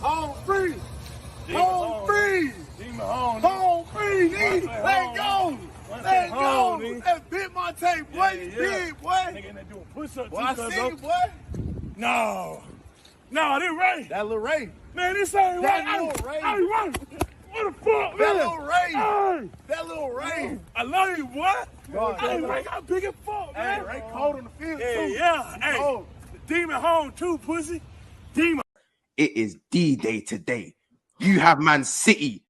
Home free. Home free. Home free. Let go. Let go. That bit my tape, boy. You big, boy. Nigga, they doing push-ups. Boy, I see you, boy. No, that ain't right. That little Ray. Man, this ain't right. That little Ray. Hey, what the fuck, man? That little Ray. Hey. That little Ray. I love you, boy. God, Hey, Ray got big as fuck, man. Hey, Ray cold on the field, too. Yeah. Hey, Cold. the demon home, too, pussy. Demon. It is D-Day today. You have Man City.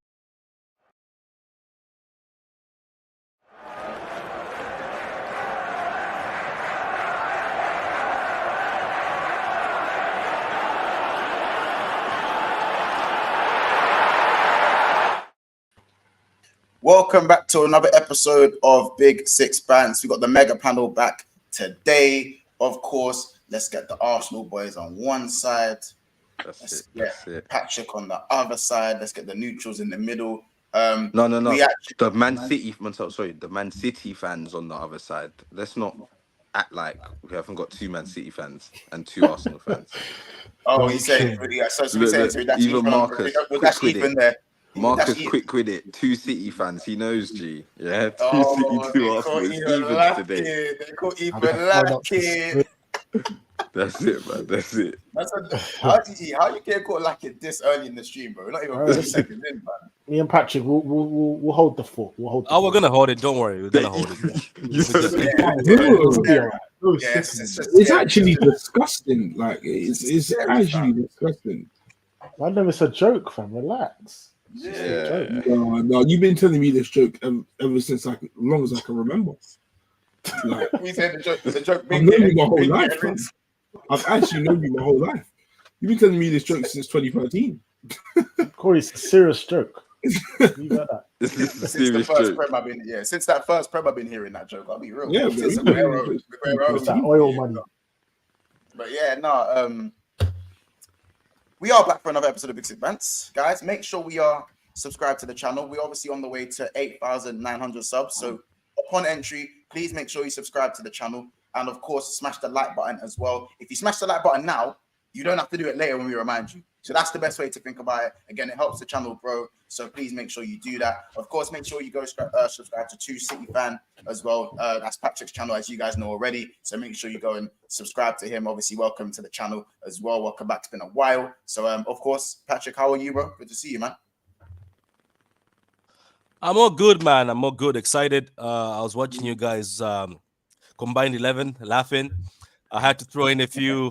Welcome back to another episode of Big Six Bands. We got the mega panel back today. Of course, let's get the Arsenal boys on one side. Let's get Patrick on the other side. Let's get the neutrals in the middle. No. The Man City fans on the other side. Let's not act like we haven't got two Man City fans and two Arsenal fans. Oh, he said, even Marcus, quick with it. There. Marcus, quick with it. Two City fans. He knows, G. Yeah, City, two Arsenal. It's even today. They caught even lacking. That's it, man. That's it. How you get caught lacking this early in the stream, bro? We're not even 30 seconds in, man. Me and Patrick, we'll hold the fort. We're gonna hold it. Don't worry, we're gonna hold it. It's actually disgusting. Like it's actually disgusting. I know it's a joke, fam. Relax. Yeah. No, you've been telling me this joke ever since as long as I can remember. Like, we said the joke. I've known you my whole life. I've actually known you my whole life. You've been telling me this joke since 2013. Corey, it's a serious joke. You got that. Since that first prem, I've been hearing that joke. I'll be real. Yeah, it's that oil money. But yeah, we are back for another episode of Big Six Bands. Guys, make sure we are subscribed to the channel. We're obviously on the way to 8,900 subs. So upon entry, please make sure you subscribe to the channel. And of course, smash the like button as well. If you smash the like button now, you don't have to do it later when we remind you. So that's the best way to think about it. Again, it helps the channel grow. So please make sure you do that. Of course, make sure you go subscribe to 2 City Fan as well. That's Patrick's channel, as you guys know already. So make sure you go and subscribe to him. Obviously, welcome to the channel as well. Welcome back. It's been a while. So, of course, Patrick, how are you, bro? Good to see you, man. I'm all good, man. I'm all good. Excited. I was watching you guys combined 11, laughing. I had to throw in a few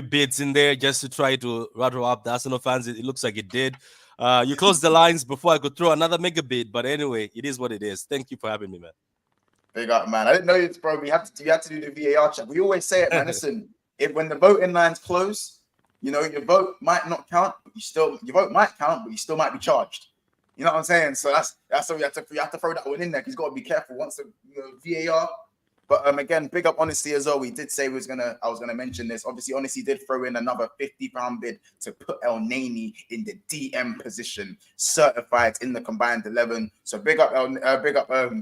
bids in there just to try to rattle up the Arsenal fans. It looks like it did. You closed the lines before I could throw another mega bid, but anyway, it is what it is. Thank you for having me, man. Big up, man. I didn't know it's bro. You had to do the VAR check. We always say it, man. Listen, when the voting lines close, your vote might not count, but your vote might count, but you still might be charged. You know what I'm saying? So that's why you have to throw that one in there. He's got to be careful once the VAR. But again, big up Honesty as well. We did say I was gonna mention this. Obviously, Honesty did throw in another £50 bid to put El Nani in the DM position, certified in the combined 11. So big up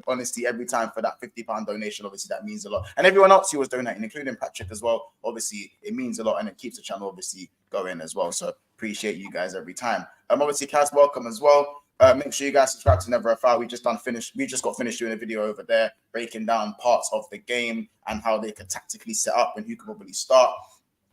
Honesty every time for that £50 donation. Obviously, that means a lot. And everyone else who was donating, including Patrick as well. Obviously, it means a lot and it keeps the channel obviously going as well. So appreciate you guys every time. Obviously, Kaz, welcome as well. Make sure you guys subscribe to Never a Foul. We just got finished doing a video over there, breaking down parts of the game and how they could tactically set up and who could probably start.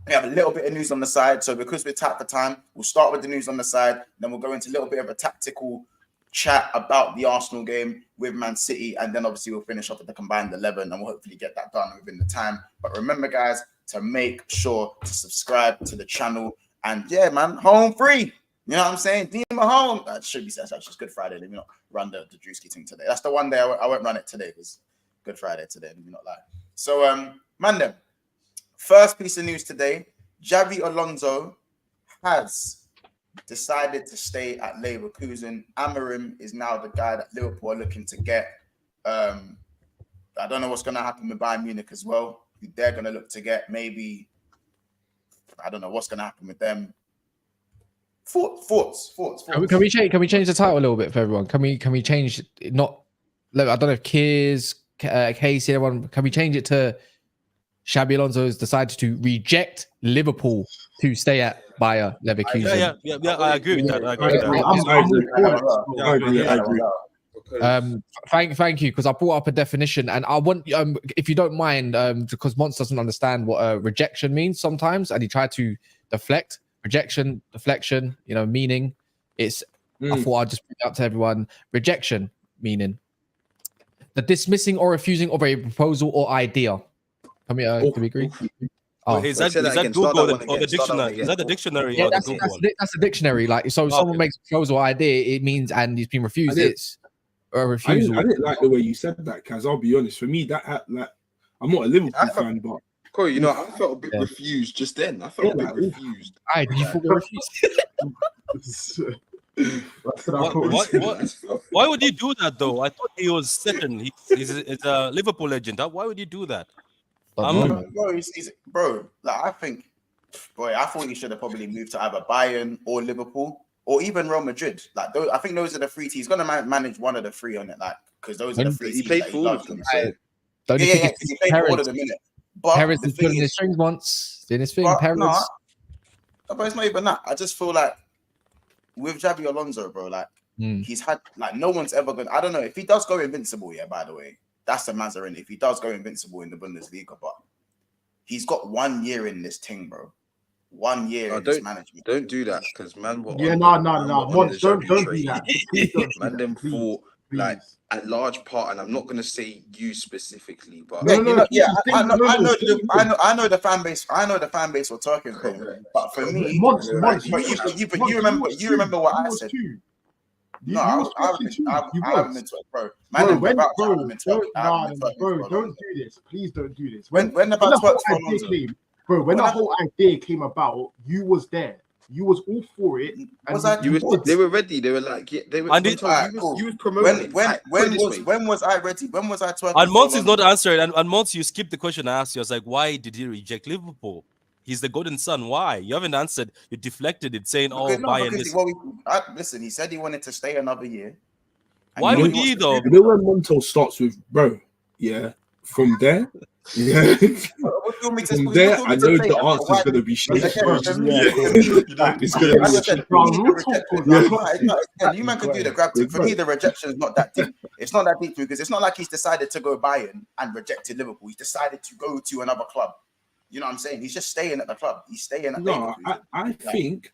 We have a little bit of news on the side. So because we're tight for time, we'll start with the news on the side. Then we'll go into a little bit of a tactical chat about the Arsenal game with Man City. And then obviously we'll finish off with the combined 11 and we'll hopefully get that done within the time. But remember, guys, to make sure to subscribe to the channel. And yeah, man, home free. You know what I'm saying? Demon home. That should be said. That's just Good Friday. Let me not run the Drewski thing today. That's the one day I won't run it today because Good Friday today. Let me not lie. So, man, first piece of news today: Xabi Alonso has decided to stay at Leverkusen. Amorim is now the guy that Liverpool are looking to get. I don't know what's going to happen with Bayern Munich as well. Who they're going to look to get. Maybe I don't know what's going to happen with them. Thoughts. Can we change the title a little bit for everyone? Can we change not? I don't know if Casey, everyone. Can we change it to Xabi Alonso has decided to reject Liverpool to stay at Bayer Leverkusen. Yeah. I agree with that. I agree with that. I agree. Thank you, because I brought up a definition, and I want if you don't mind, because Monts doesn't understand what rejection means sometimes, and he tried to deflect rejection, deflection, meaning. It's I thought I'd just bring it up to everyone. Rejection meaning the dismissing or refusing of a proposal or idea. Can we agree? Is that Google or the dictionary? Is that the dictionary or the Google one? That's the dictionary. Like, so if someone makes a proposal or idea, it means, and he's been refused. It's a refusal. I didn't like the way you said that, Kaz. I'll be honest. For me, that like, I'm not a Liverpool fan, but Corey, I felt a bit refused just then. I felt a bit refused. You thought we were refused? Why would you do that though? I thought he was second. He's a Liverpool legend. Why would you do that? Bro, like I thought he should have probably moved to either Bayern or Liverpool or even Real Madrid. Like I think those are the three teams. He's gonna manage one of the three on it, like because those are the three. He played for all of them. He played for all of them, innit? But Perez is putting his strings once, doing his thing. Perez. But it's not even that. I just feel like with Xabi Alonso, bro, like he's had like no one's ever gonna. I don't know if he does go invincible. Yeah, by the way, that's the Mazarin. If he does go invincible in the Bundesliga, but he's got 1 year in this thing, bro. 1 year in this management. Don't do that because man. No. Don't do that. Man, them fought like a large part, and I'm not gonna say you specifically, but I know the fan base. I know the fan base were talking, but for me, you remember what I said. I haven't been talking, bro. Bro, don't do this. Please don't do this. When the whole idea came about, you was there. You was all for it. They were ready. They were like, they were. You was promoting. When was I ready? When was I twerking? And Monts is not answering. And Monts, you skipped the question I asked you. I was like, why did he reject Liverpool? He's the golden son. Why? You haven't answered. You deflected it, saying, Bayern. Listen, he said he wanted to stay another year. Why would he though? You know when Monto starts with, bro, yeah, from there, yeah. From there, I know the answer is going to be shit. It's going to be You man can do the grab thing. For me, the rejection is not that deep. It's not that deep because it's not like he's decided to go Bayern and rejected Liverpool. He's decided to go to another club. You know what I'm saying? He's just staying at the club. He's staying at I think,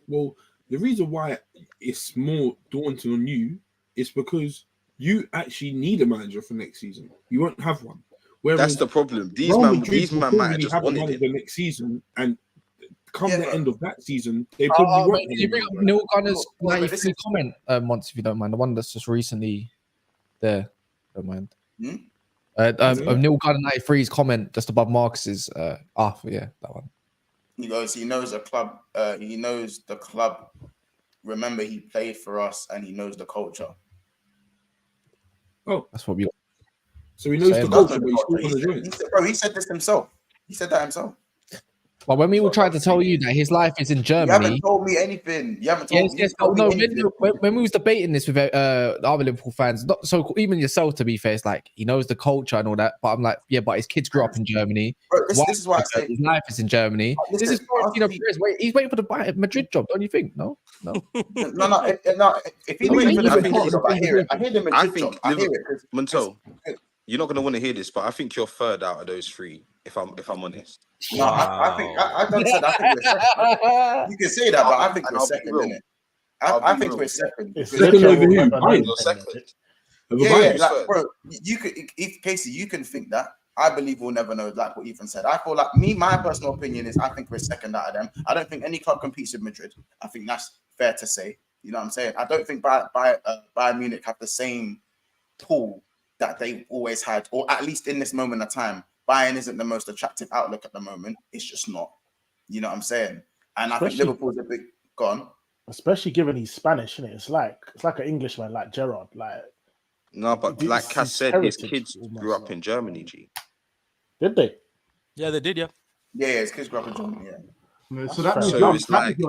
well, the reason why it's more daunting on you is because you actually need a manager for next season. You won't have one. Whereas that's the problem. These man might have just wanted wanted the next season, and come the end of that season, they probably won't. Can you bring up Neil Gunner's 93 comment, Monts, if you don't mind? The one that's just recently there. Don't mind. Neil Gunner 93's comment just above Marcus's. Yeah, that one. He knows a club. He knows the club. Remember, he played for us, and he knows the culture. Oh, that's what we. So he knows the culture, but he's still on the joint. He said this himself. He said that himself. But when we all tried to tell you that his life is in Germany, you haven't told me anything. You haven't told me. When we was debating this with the other Liverpool fans, not so even yourself, to be fair, it's like he knows the culture and all that. But I'm like, yeah, but his kids grew up in Germany. Bro, this is why I say his life is in Germany. This is he's waiting for the Madrid job, don't you think? No. If he's waiting for the Madrid job, I hear it. I hear the Madrid job. I hear it. Monto, you're not gonna want to hear this, but I think you're third out of those three. If I'm honest. No, I think we're second. You can say that, but I think we're second, innit? I think we're second. Second over who? Second. Yeah, like, bro, you could, if Casey, you can think that. I believe we'll never know, like what Ethan said. I feel like my personal opinion is I think we're second out of them. I don't think any club competes with Madrid. I think that's fair to say. You know what I'm saying? I don't think Bayern Munich have the same pool that they always had, or at least in this moment of time. Bayern isn't the most attractive outlook at the moment. It's just not. You know what I'm saying? And I think Liverpool's a big gone. Especially given he's Spanish, isn't it? It's like an Englishman, like Gerrard. Like no, but like Cass said, his kids grew up in Germany. G. Did they? Yeah, they did. Yeah, his kids grew up in Germany. Yeah. So that means you're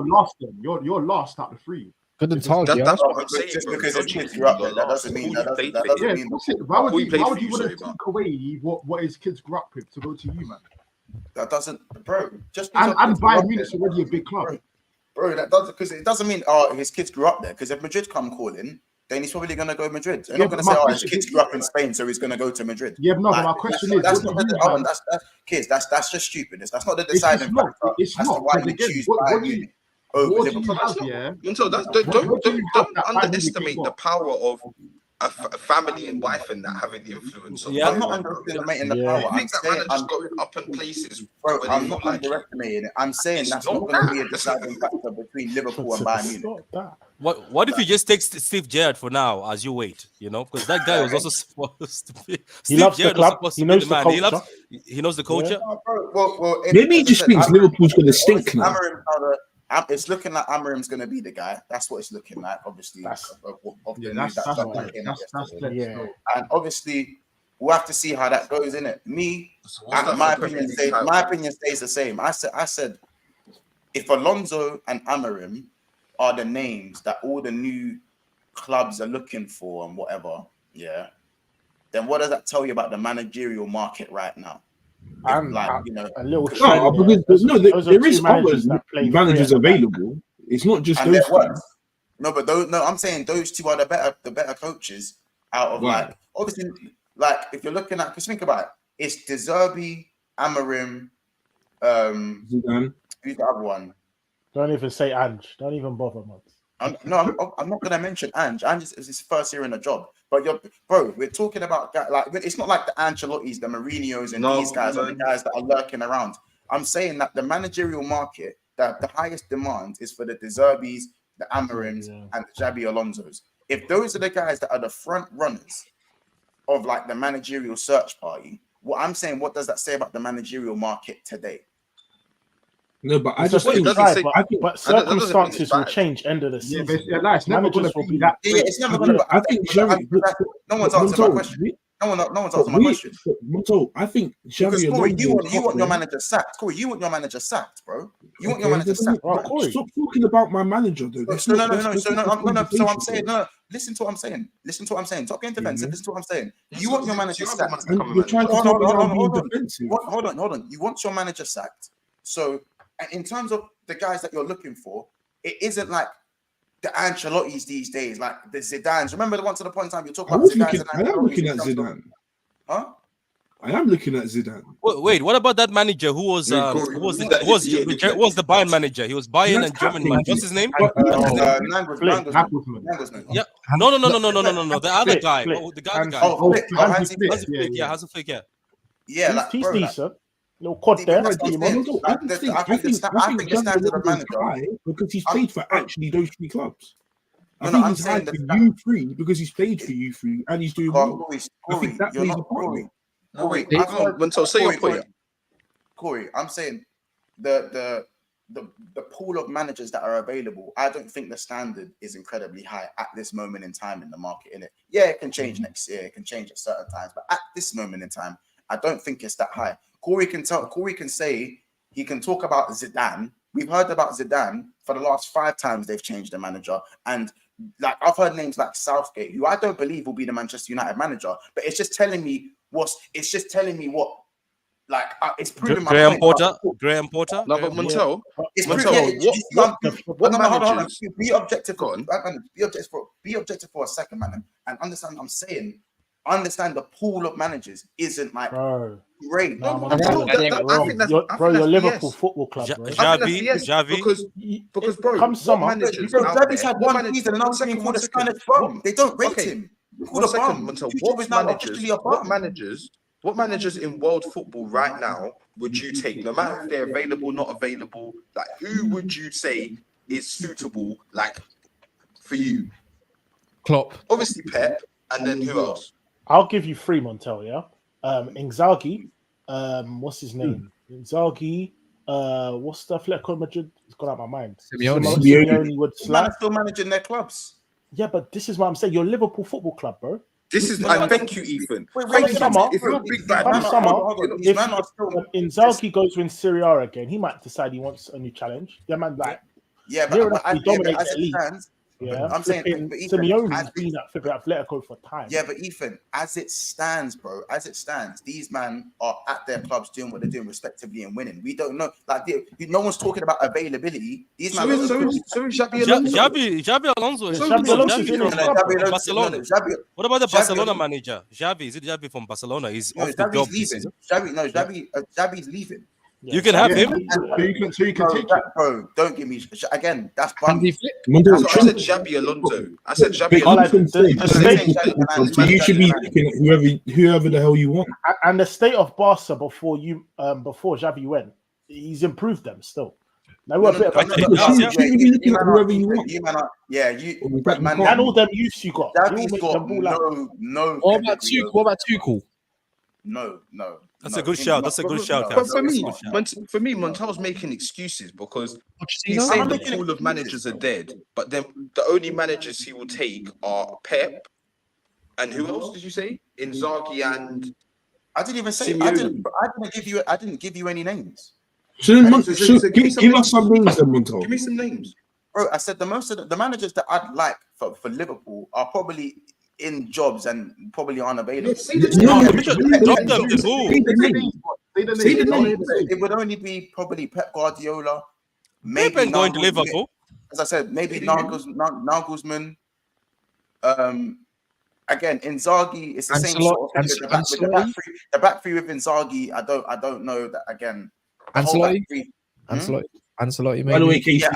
last. Then you're last out of three. Couldn't target. That's what I'm saying. Just bro. because his Johnny kids grew up there, that last. doesn't mean Who that you played doesn't for that him? doesn't mean Why would Who you played for you, want to sorry, man? take away what his kids grew up with to go to you, man? that doesn't, bro. Just And because kids grew Bayern up Munich's there, already a big club. bro. That doesn't, because it doesn't mean his kids grew up there. Because if Madrid come calling, then he's probably gonna go Madrid. They're not but gonna my say, his question kids is- grew up in Spain, so he's gonna go to Madrid. Yeah, no, but my Like, question that's is, not what do you the, have? that's kids. That's just stupidness. That's not the It's deciding not. factor It's as to not. why Because you again, choose what Bayern do you Munich over what do you Liverpool. have here? Until What do you have don't that Bayern Munich underestimate ain't the got? power of a family and wife and that having influence on Yeah. I'm not players, bro. underestimating the Yeah. power. You I'm think that saying, manager's going up in places bro, where they I'm feel not like it? underestimating it. I'm saying It's that's not not going to be a that. deciding factor between Liverpool and Bayern Munich. Stop that. What if you just take Steve Gerrard for now as you wait? You know, because that guy was also supposed to be. He Steve loves the Gerrard was club. supposed He to be knows the the man. culture. He knows the culture. Oh, bro, well, Maybe he as I just said, thinks Amorim- Liverpool's going to stink now. Amorim's it's looking like Amorim's going to be the guy. That's what it's looking like, obviously. That's- of the Yeah, news that's that clear. came out That's yesterday. clear. Yeah. And obviously, we'll have to see how that goes, innit? So what's that my for opinion Premier League title? my opinion stays the same. I said, if Alonso and Amorim are the names that all the new clubs are looking for and whatever, yeah, then what does that tell you about the managerial market right now? And You know, a little because- trend No, there. because no, Those are there two is other managers that play managers free at the back. available. It's not just and those they're worse. two. No, but those, no, I'm saying those two are the better coaches out of Why? like, obviously, like if you're looking at, because think about it, it's De Zerbi, Amorim, Zidane. who's the other one? Don't even say Ange. Don't even bother, man. I'm not gonna mention Ange. Ange is his first year in the job, but we're talking about like, it's not like the Ancelottis, the Mourinhos, and these guys are the guys that are lurking around. I'm saying that the managerial market, that the highest demand is for the De Zerbis, the Amorims, and the Xabi Alonsos. If those are the guys that are the front runners of like the managerial search party, what I'm saying, what does that say about the managerial market today? No, but I It's just a think big doesn't try, say- but, I think- but that doesn't mean it's circumstances will bad. change end of the Yeah, season. but it's never going Managers to will be be that. Yeah, it's never gonna. I think Xavi. No one's answered my question. No one's answered my question. Monto, I think Because Xavi Corey, Alonso you want your manager sacked. Corey, you want your manager sacked, bro. You want your Okay, manager sacked. Right, Corey. Stop talking about my manager, though. That's So not- no. that's So not the I'm conversation, saying, bro. no. Listen to what I'm saying. Stop getting defensive. Yeah. Listen to what I'm saying. You want your manager sacked. And you're trying to Hold tell me on, I'm being hold on. defensive. Hold on. You want your manager sacked. So in terms of the guys that you're looking for, it isn't like the Ancelottis these days, like the Zidanes. Remember the once upon a point in time you talk I about Zidanes and am Ancelottis looking in at terms of- Zidane. Huh? I am looking at Zidane. Wait, what about that manager who was No, Corey, who was the that- who was yeah, who was the Bayern manager? He was Bayern That's and German captain, man. What's his name? Nagelsmann. Yeah. No. The other guy. Flick. Oh, the guy. Oh, Flick. Oh, Hansi Hansi Flick. Flick. Hansi Flick. Yeah. Yeah, like, He's bro, like, decent. Little quad there. that's what I'm Demon. saying. I think the Xavi standard of Alonso's manager. high because he's played for actually those three clubs. I No, think I'm he's high saying for that- U3 because he's played for U3 and he's doing well. Corey, I think that you're plays a not part in Corey. it. No, wait, I've come on, heard- Monto, say your point. Corey, I'm saying the pool of managers that are available, I don't think the standard is incredibly high at this moment in time in the market, innit? Yeah, it can change next year, it can change at certain times, but at this moment in time, I don't think it's that high. Corey can say, he can talk about Zidane. We've heard about Zidane for the last 5 times they've changed the manager. And like I've heard names like Southgate, who I don't believe will be the Manchester United manager, but it's just telling me what like it's proving my Graham point. Porter. No, but Montel, It's Montel, hold on. managers- Be objective. Go on. Be objective for a second, man, and understand. I'm saying, understand the pool of managers isn't like Bro. great. No, No, man, no, bro. I think that's- You're I think that's Liverpool BS. Football Club, bro. Xavi. Because bro, Come what summer. managers Bro, out Xavi's there- had what one managers- season, and I'm one saying second, called a one second. Spanish bum. They don't rate Okay. him. One Called a second, bum. Montel. Tuchel is now officially a bum. What managers in world football right now would you take? No matter if they're available, not available, like who would you say is suitable, like for you? Klopp. Obviously Pep, and then who else? I'll give you 3, Montel, yeah? Inzaghi, what's his name? Inzaghi, what's the Atletico Madrid? It's gone out of my mind. Simeone would Man slap. are still managing their clubs. Yeah, but this is what I'm saying. You're Liverpool Football Club, bro. This is and thank you, Ethan. Wait, Thank you. summer. If you're big bad, Come summer, These if men are still. Inzaghi goes to win Serie A again, he might decide he wants a new challenge. Yeah, man, like Yeah, Near but enough, he dominates as the it league. stands, Yeah, I'm saying, flipping but Ethan, Simeone's been at flipping Atletico for time. yeah, but Ethan, as it stands, bro, as it stands, these men are at their clubs doing what they're doing respectively and winning. We don't know, like, no one's talking about availability. These So men is Xabi Ja- Alonso. Javi Alonso is Xabi Alonso's in from his club, bro. Barcelona. Xabi, What about the Xabi Barcelona Alonso- manager? Javi, is it Javi from Barcelona? He's no, off the Xabi's job this leaving. season. Xabi's leaving. You can have him. So you can Bro, take it. bro, don't give me again. That's Can bum. he flick? Montel, So I said Xabi Alonso. I said Xabi But Alonso. Ethan said, the state- so you should be looking at whoever the hell you want. And the state of Barca before Xavi went, he's improved them still. Now we're a bit of I think- a yeah. Should be looking at whoever you want. Man, and all them youths you got. You all Xavi's make got them ball out. no. What about pedigree Tuchel? What about Tuchel? No. That's a good shout. That's a good shout. But for That's a me, good shout. Montel's making excuses because he's Pochettino? saying the making pool of managers are dead, but then the only managers he will take are Pep and who else did you say? Inzaghi and I didn't even say. Simeone. I didn't give you any names, So then, give me some give names. us some names then, Montel. Give me some names. bro. I said the most of the managers that I'd like for Liverpool are probably in jobs and probably unavailable. Drop them to who? Say the name. It would only be probably Pep Guardiola. Maybe Maybe going to Liverpool. As I said, maybe Nagelsmann. Again, Inzaghi is the same sort of thing. The back three with Inzaghi, I don't know that again. The whole back Ancelotti? three- Ancelotti, By the way, maybe. Casey,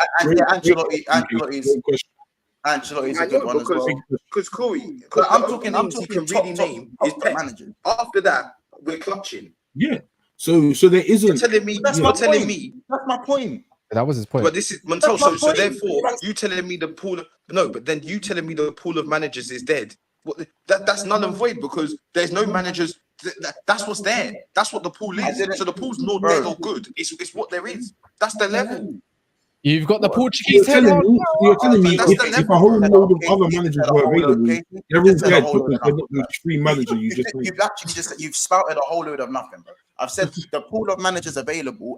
Ancelotti's I a good know one as well. because Corey, I'm talking he can really name is Pep. managers. After that, we're clutching. yeah. So there You're isn't. telling me. That's You're my telling point. me. That's my point. That was his point. But this is Montel. That's my So point. therefore, you telling me the pool of but then you telling me the pool of managers is dead. What that's null and void because there's no managers. That's what's there. That's what the pool is. So the pool's not dead or good. It's what there is. That's the level. You've got the You're Portuguese head telling on. me, That's the if a level. whole load of other managers were available, they're all Just said a dead whole load because of they're not the three managers you just named. You've actually you've spouted a whole load of nothing, bro. I've said the pool of managers available,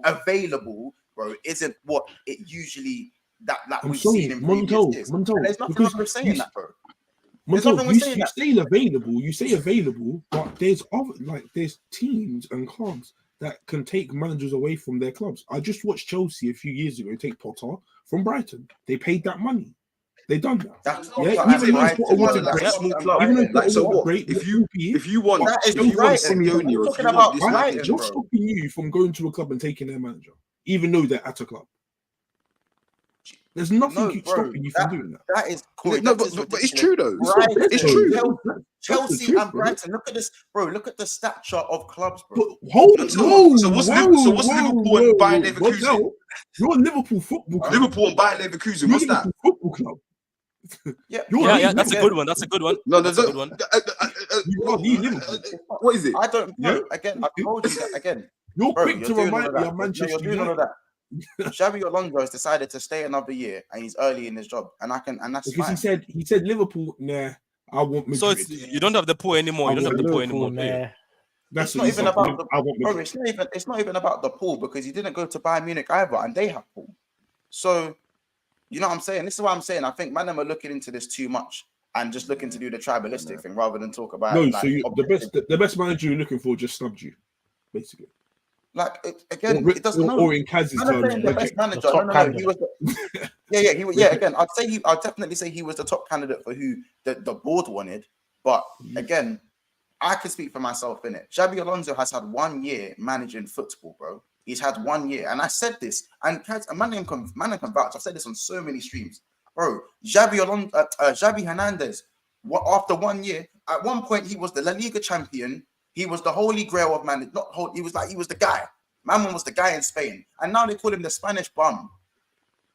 bro, isn't what it usually that I'm we've sorry, seen in previous years. Montel, And there's nothing because wrong with saying that, bro. There's Montel, nothing with saying you that. say available, but there's teams and clubs that can take managers away from their clubs. I just watched Chelsea a few years ago take Potter from Brighton. They paid that money. They done that. That's Even though Potter wasn't Like great, a small club. even though Like Potter so wasn't what? great, If you want That is if you want Brighton. Simeone I'm or if talking you about want this Brighton, manager, what's bro. stopping you from going to a club and taking their manager, even though they're at a club? There's nothing stopping you from doing that. That is cool. No, but it's true though. Brighton, It's true. Chelsea truth, and bro. Brighton. Look at this, bro. Look at the stature of clubs, bro. But hold So what's Liverpool and Bayern Leverkusen? You're a Liverpool football club. Liverpool and Bayern Leverkusen. You're What's a that? Liverpool football club. Yeah, Yeah, that's a good one. That's a good one. No, That's a good one. You are the Liverpool. What is it? I don't know. Again, I told you that again. You're Bro, quick you're to doing remind all me of of that. No, Manchester you're doing all of United that. Xabi Alonso has decided to stay another year, and he's early in his job, and that's because fine. he said Liverpool. Nah, I want Madrid. So you don't have the pool anymore. You don't have the pool anymore. do you? That's It's what not he even said. about the I want bro. Madrid. It's not even about the pool because he didn't go to Bayern Munich either, and they have pool. So, you know what I'm saying? This is what I'm saying. I think man, are looking into this too much and just looking to do the tribalistic thing rather than talk about No, like, so the best manager you're looking for just snubbed you, basically. like again, Or, it doesn't know. or in Kaz's I'm not terms, saying the best reject. manager. top No. He was again, I'd definitely say he was the top candidate for who the board wanted. But again, I can speak for myself in it. Xabi Alonso has had 1 year managing football, bro. He's had 1 year, and I said this, and man can vouch. I've said this on so many streams, bro. Xabi Hernandez. After 1 year, at one point he was the La Liga champion. He was the holy grail of man. He was the guy. Man was the guy in Spain, and now they call him the Spanish bum.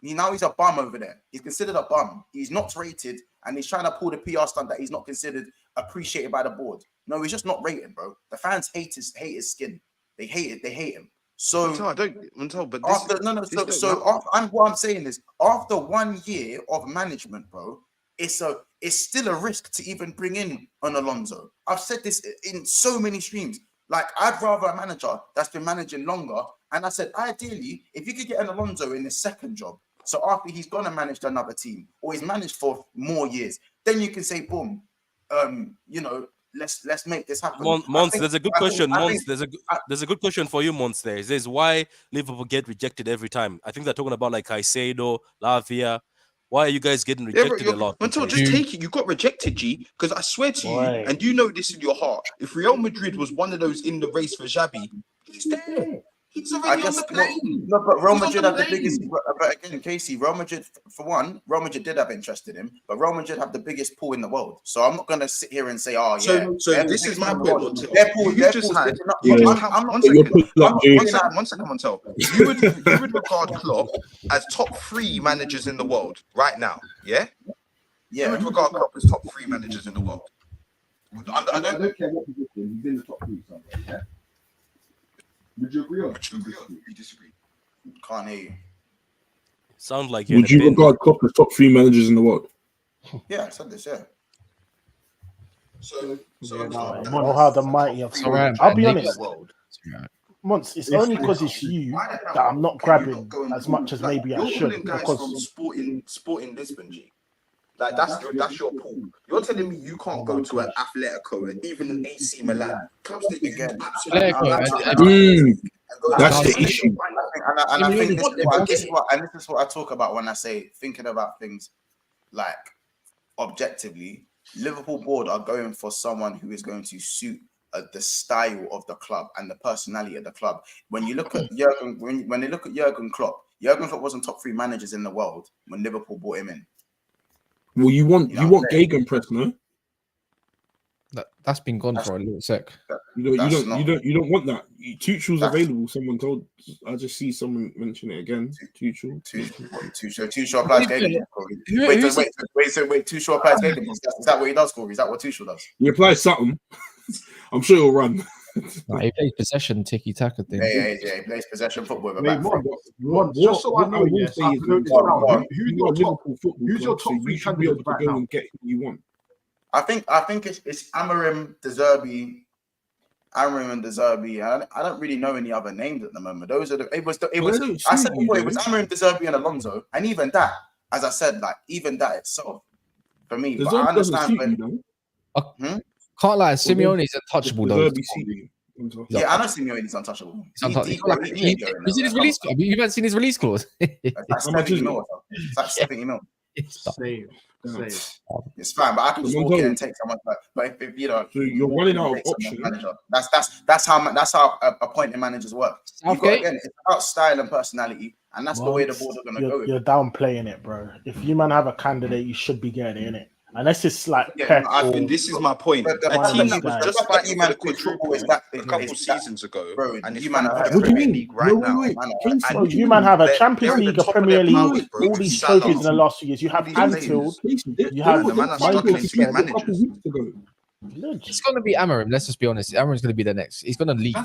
Now he's a bum over there. He's considered a bum. He's not rated, and he's trying to pull the PR stunt that he's not considered appreciated by the board. No, he's just not rated, bro. The fans hate his skin. They hate it. They hate him. So I don't. But what I'm saying is, after 1 year of management, bro, it's still a risk to even bring in an Alonso. I've said this in so many streams. Like, I'd rather a manager that's been managing longer. And I said, ideally, if you could get an Alonso in his second job So after he's gone and managed another team, or he's managed for more years, then you can say, boom, you know, let's make this happen. Mons, there's a good question. Mons, there's a good question for you, Mons. There, it says why Liverpool get rejected every time. I think they're talking about like Caicedo, Lavia. Why are you guys getting rejected a lot? Until just take it. You got rejected, G. Because I swear to you, and you know this in your heart, if Real Madrid was one of those in the race for Xabi, he's there. He's already on the plane. No, but Real Madrid have the biggest. But again, Casey, Real Madrid, for one, Real Madrid did have interest in him, but Real Madrid have the biggest pool in the world. So I'm not going to sit here and say, oh, yeah. So this is my point. You just had. One second, Montel. You would regard Klopp as top 3 managers in the world right now, yeah? Yeah. You would regard Klopp as top 3 managers in the world. I don't care what position, he's in the top 3 somewhere, yeah? Would you agree or disagree? Can't hear you. Sound like you're Would you regard Klopp as top 3 managers in the world? Yeah, I said this, yeah. So know how the mighty have scored. I'll be honest. Months, it's only because it's you that I'm not grabbing as much as maybe I should. Because Sporting Lisbon, G. Like that's your pool. You're telling me you can't go to an Atletico and even an AC Milan. Clubs that you can that's the issue. And I think this is what I talk about when I say thinking about things like objectively. Liverpool board are going for someone who is going to suit the style of the club and the personality of the club. When you look at Jurgen, when they look at Jurgen Klopp wasn't top 3 managers in the world when Liverpool brought him in. Well, you want Gegenpress, no? That's been gone for a little sec. You don't want that. Tuchel's available. Someone told. I just see someone mention it again. Tuchel applies Gegenpress. Wait. Tuchel applies Gegenpress. Is that what he does, Corey? Is that what Tuchel does? He applies something. I'm sure he'll run. He plays possession, tiki taka thing. Yeah, he plays possession football. Just so I know, who's your top 3 candidates right now? And get who you want. I think it's Amorim, De Zerbi. I don't really know any other names at the moment. Those are I said before, it was Amorim, De Zerbi, and Alonso, and even that, as I said, like even that itself for me. But I understand when. Can't lie, Simeone's untouchable though. Yeah, I know Simeone's untouchable. You seen his release? You haven't seen his release clause? That's 70 mil. That's 70 mil. Same. It's fine, but I can just walk in and take someone. But if you know, so you're running out of options. That's how appointing managers work. Again, it's about style and personality, and that's the way the board are going to go. You're downplaying it, bro. If you man have a candidate, you should be getting it in it. Unless it's like this is my point. A team that was just fighting for the quadruple a couple seasons ago, bro, and you man have what do you mean? right now. You man have a Champions League, a Premier League, all these trophies in the last 2 years. You have Anfield. You have the man struggling to get managers. It's going to be Amorim. Let's just be honest. Amorim's going to be the next. He's going to lead.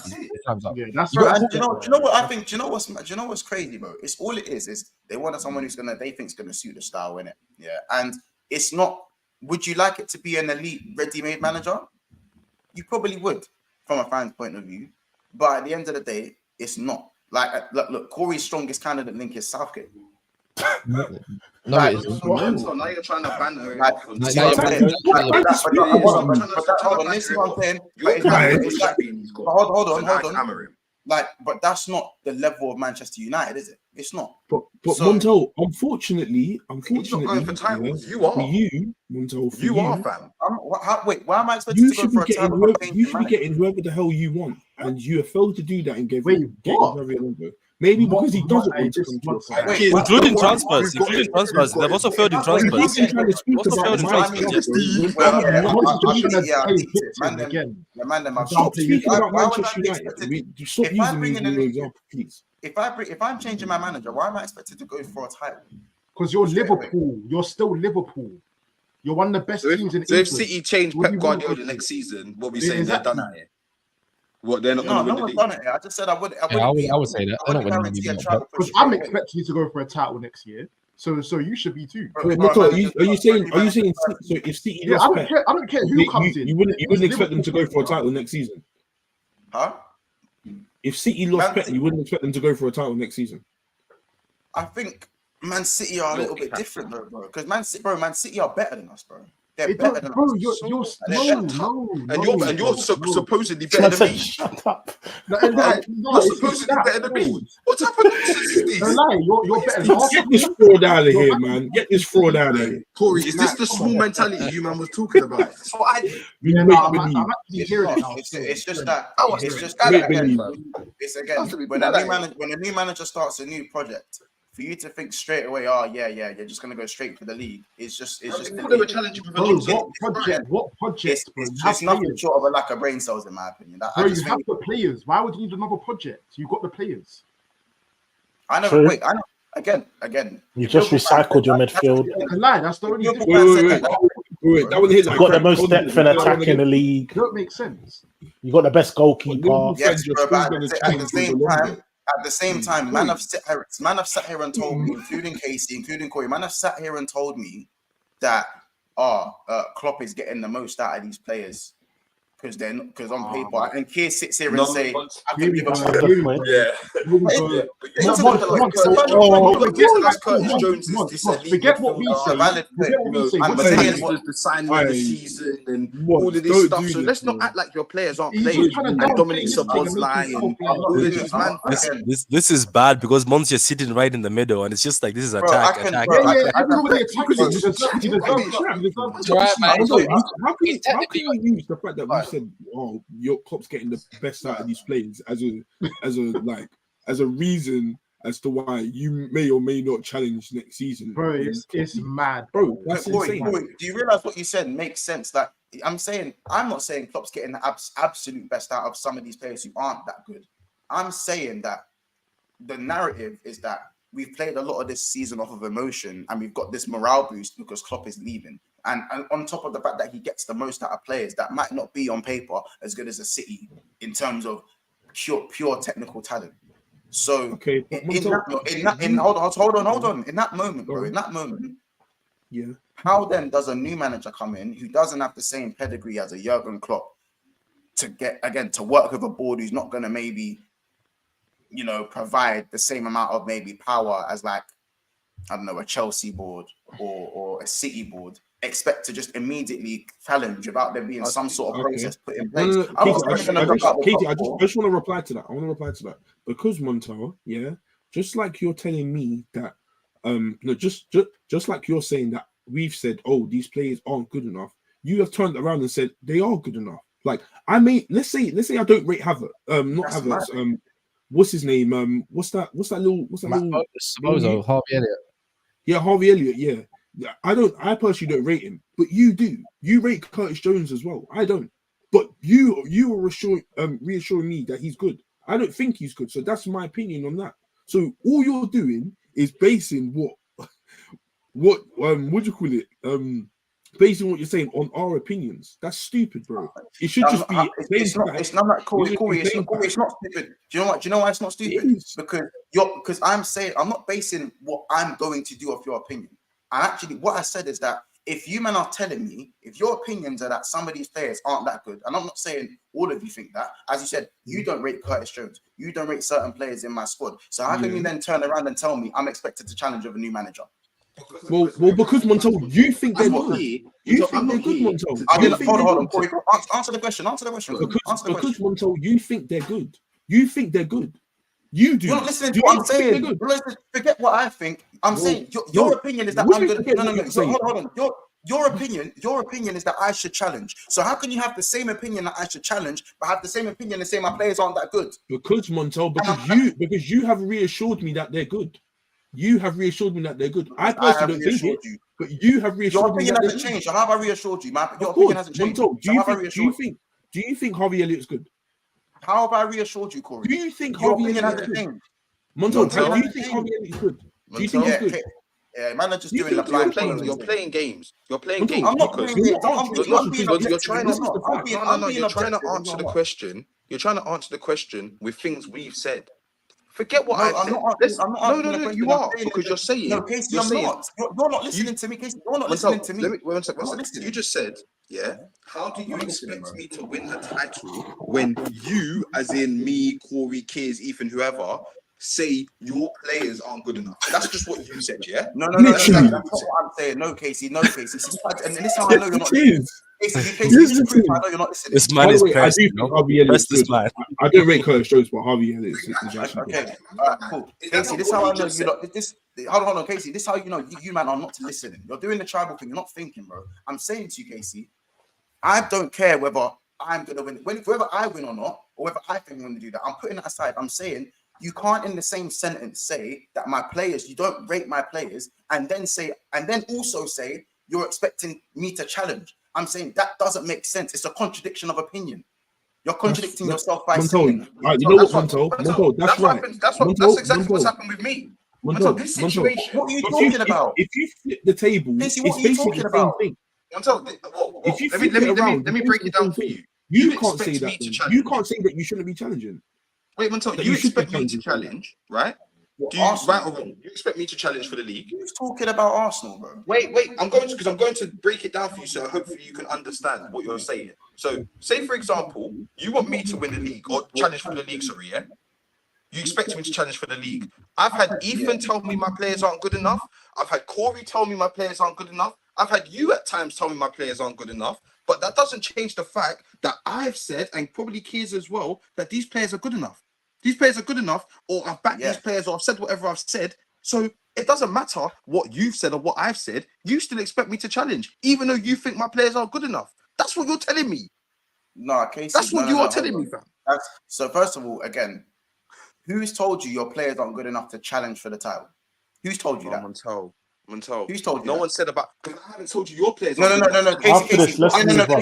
Time's up. Yeah, that's right. Do you know what I think? Do you know what's crazy, bro? It's all it is they want someone they think's gonna suit the style, innit? Yeah, and it's not. Would you like it to be an elite, ready-made manager? You probably would, from a fan's point of view. But at the end of the day, it's not. Look, Corey's strongest candidate link is Southgate. No, Like, it isn't. So now you're trying to ban her. Hold on, listen what I'm saying. Hold on. Like, but that's not the level of Manchester United, is it? It's not. But Montel, unfortunately, He's not going for titles. You are. For you, Montel, You are, fam. Wait, why am I expected to go for a title? You should be getting whoever the hell you want, and you have failed to do that and gave Xabi. Maybe because he doesn't want to come to a Okay, including transfers. They've also failed in transfers. Stop speaking about Manchester United. Stop using me as an example, please. If I'm changing my manager, why am I expected to go for a title? Because you're Liverpool. You're still Liverpool. You're one of the best teams in England. So if City change Pep Guardiola next season, what we saying they're done at it? What they're not going to win the league? Done it. I just said I would. I would say that. They're not winning the league. Because I'm expecting you to go for a title next year. So you should be too. Wait, are you saying? So if City, yeah, I don't care who comes in. You wouldn't expect them to go for a title next season. Huh? If City lost Pep, you wouldn't expect them to go for a title next season. I think Man City are a little bit different, though, bro. Because Man City are better than us, bro. They're It better don't, than bro. us. You're And you're supposedly better Man than said, me. shut up. No, You're supposedly better than me. What type of nonsense is No this? lie, you're better than half Get of this them. fraud out of here, man. Get this fraud out of here. Corey, is this the Come small on. mentality you man was talking about? That's what I did. We Yeah, make no, I'm believe. actually It's hearing it not. now. It's just that. I was It's doing just that that again, again. It's again That's when a new manager starts a new project. For you to think straight away, oh yeah, you're just gonna go straight for the league. It's just. They were challenging for the Bro, league. what project? Bro? You have It's nothing players. short of a lack of brain cells, in my opinion. Bro, you have the players. Why would you need another project? You got the players. I know. True. Wait, I know. Again. You just recycled your midfield. A lie. That's the only difference. Wait. That one hit You like got the crack most content. depth and attack in the league. It don't make sense. You got the best goalkeeper. Yes, Your bro, skills but gonna at change the for same the longer. time, man have sat here and told me, including Casey, including Corey, man have sat here and told me that Klopp is getting the most out of these players because on paper, and Keir sits here and say, I can give him Forget what we say. I'm saying the signing of the season and all of this stuff. So let's not act like your players aren't playing. And Dominic Szoboszlai and all of these man. This is bad because Mon's just sitting right in the middle, and it's just like this is attack. How can you use the fact that we said, "Oh, your Klopp's getting the best out of these players" as a reason as to why you may or may not challenge next season? Bro, it's mad, bro. That's insane. Do you realize what you said makes sense? That I'm not saying Klopp's getting the absolute best out of some of these players who aren't that good. I'm saying that the narrative is that we've played a lot of this season off of emotion and we've got this morale boost because Klopp is leaving. And on top of the fact that he gets the most out of players that might not be on paper as good as a City in terms of pure technical talent. So okay, hold on. In that moment, bro, yeah. How then does a new manager come in who doesn't have the same pedigree as a Jurgen Klopp to work with a board who's not going to maybe, provide the same amount of maybe power as like, I don't know, a Chelsea board or a City board, expect to just immediately challenge without there being some sort of process put in place? I just want to reply to that. Because Montel, just like you're telling me that, just like you're saying that we've said, oh, these players aren't good enough. You have turned around and said they are good enough. Like let's say I don't rate Havertz. What's his name? What's that little Harvey Elliott. Yeah, Harvey Elliott. Yeah. I personally don't rate him, but you do. You rate Curtis Jones as well. I don't. But you were reassuring me that he's good. I don't think he's good. So that's my opinion on that. So all you're doing is basing what do you call it? Basing what you're saying on our opinions. That's stupid, bro. It should just be. It's not Corey. It's not stupid. Do you know why it's not stupid? Because I'm not basing what I'm going to do off your opinion. And actually, what I said is that if you men are telling me, if your opinions are that some of these players aren't that good, and I'm not saying all of you think that, as you said, you don't rate Curtis Jones, you don't rate certain players in my squad. So how can you then turn around and tell me I'm expected to challenge with a new manager? Well, because Montel, you think they're good. You think they're good, Montel. Hold on, Corey. Answer the question. Because Montel, you think they're good. You think they're good. You do. You're not listening to what I'm saying. Forget what I think. I'm saying your opinion is that I'm good. No. Hold on. Your opinion is that I should challenge. So how can you have the same opinion that I should challenge, but have the same opinion and say my players aren't that good? Because Montel, because you have reassured me that they're good. You have reassured me that they're good. I personally don't think it, but you have reassured me that they're good. Your opinion hasn't changed. So how have I reassured you? Your opinion hasn't changed. Montel, do you think Harvey Elliott's good? How have I reassured you, Corey? Do you think your Harvey opinion Elliott's hasn't good? changed? Montel, do you think Harvey Elliott's good? Do you think he's good? Yeah, man, are just doing the blind playing. You're playing games. You're playing Montel, games. I'm not playing games. You're trying to answer the question. You're trying to answer the question with things we've said. Forget what I've said. No, you are, because you're saying. No, Casey, I'm not. You're not listening to me, Casey. You're not listening to me. One second. You just said, how do you expect me to win a title when you, as in me, Corey, Kiz, Ethan, whoever, say your players aren't good enough. That's just what you said, yeah? No, that's Literally. not what I'm saying. No, Casey. And this is how I know you're not It is. Casey, This is this is proof the I know you're not listening. This By man the is way, I pressed, do you think know. Harvey Elliott's Press this good. man. I don't rate Curtis Jones, but Harvey Elliott is actually good. Okay, all right, cool. Casey, this is how I know you lot. Hold on, Casey. This is how you know you man are not listening. You're doing the tribal thing. You're not thinking, bro. I'm saying to you, Casey, I don't care whether I'm gonna win, whether I win or not, or whether I think I'm gonna do that. I'm putting that aside. I'm saying you can't in the same sentence say that my players, you don't rate my players, and then also say you're expecting me to challenge. I'm saying that doesn't make sense. It's a contradiction of opinion. You're contradicting yourself by saying that. Right, you know what, Monto? That's right. That's exactly what's happened with me. Monto, this situation. What are you talking about? If you flip the table, Casey, it's what are you basically talking the same about? thing. Monto, If you let me flip it around, let me break it down for you. You can't say expect that. me to Then. challenge. You can't say that you shouldn't be challenging. Wait, Monto, That you you should expect be me to challenging. challenge, right? Do you Arsenal. right or wrong? You expect me to challenge for the league? Who's talking about Arsenal, bro? Wait, I'm going to break it down for you, so hopefully you can understand what you're saying. So, say for example, you want me to win the league or challenge for the league, sorry, yeah? You expect me to challenge for the league. I've had Ethan tell me my players aren't good enough. I've had Corey tell me my players aren't good enough. I've had you at times tell me my players aren't good enough. But that doesn't change the fact that I've said, and probably Keys as well, that these players are good enough. These players are good enough, or I've backed these players, or I've said whatever I've said. So it doesn't matter what you've said or what I've said. You still expect me to challenge, even though you think my players aren't good enough. That's what you're telling me. No, Casey. That's what you are telling me, fam. So first of all, again, who's told you your players aren't good enough to challenge for the title? Who's told you that? Montel. Who's told you? No that? one said about. Because I haven't told you your players. No. After this, let's move on.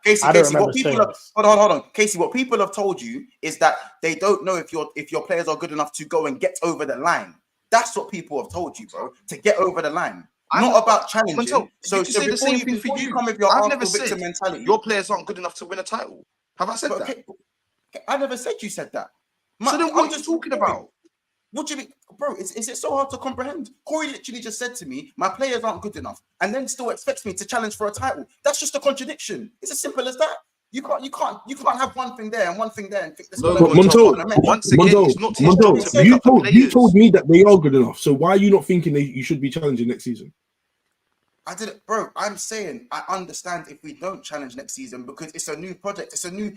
Casey. I don't remember What people saying have, this. hold on. Casey, what people have told you is that they don't know if your players are good enough to go and get over the line. That's what people have told you, bro. To get over the line, not about challenging. Montel, So say the same thing for you. Come with your I've never Arsenal victim said mentality. your players aren't good enough to win a title. Have I said that? Okay, I never said you said that. So then what are you talking about? What do you mean, bro? Is it so hard to comprehend? Corey literally just said to me, "My players aren't good enough," and then still expects me to challenge for a title. That's just a contradiction. It's as simple as that. You can't have one thing there and one thing there and think this. No, Monto, once again, it's not his job to pick up the players. You told me that they are good enough. So why are you not thinking that you should be challenging next season? I did it, bro. I'm saying I understand if we don't challenge next season because it's a new project. It's a new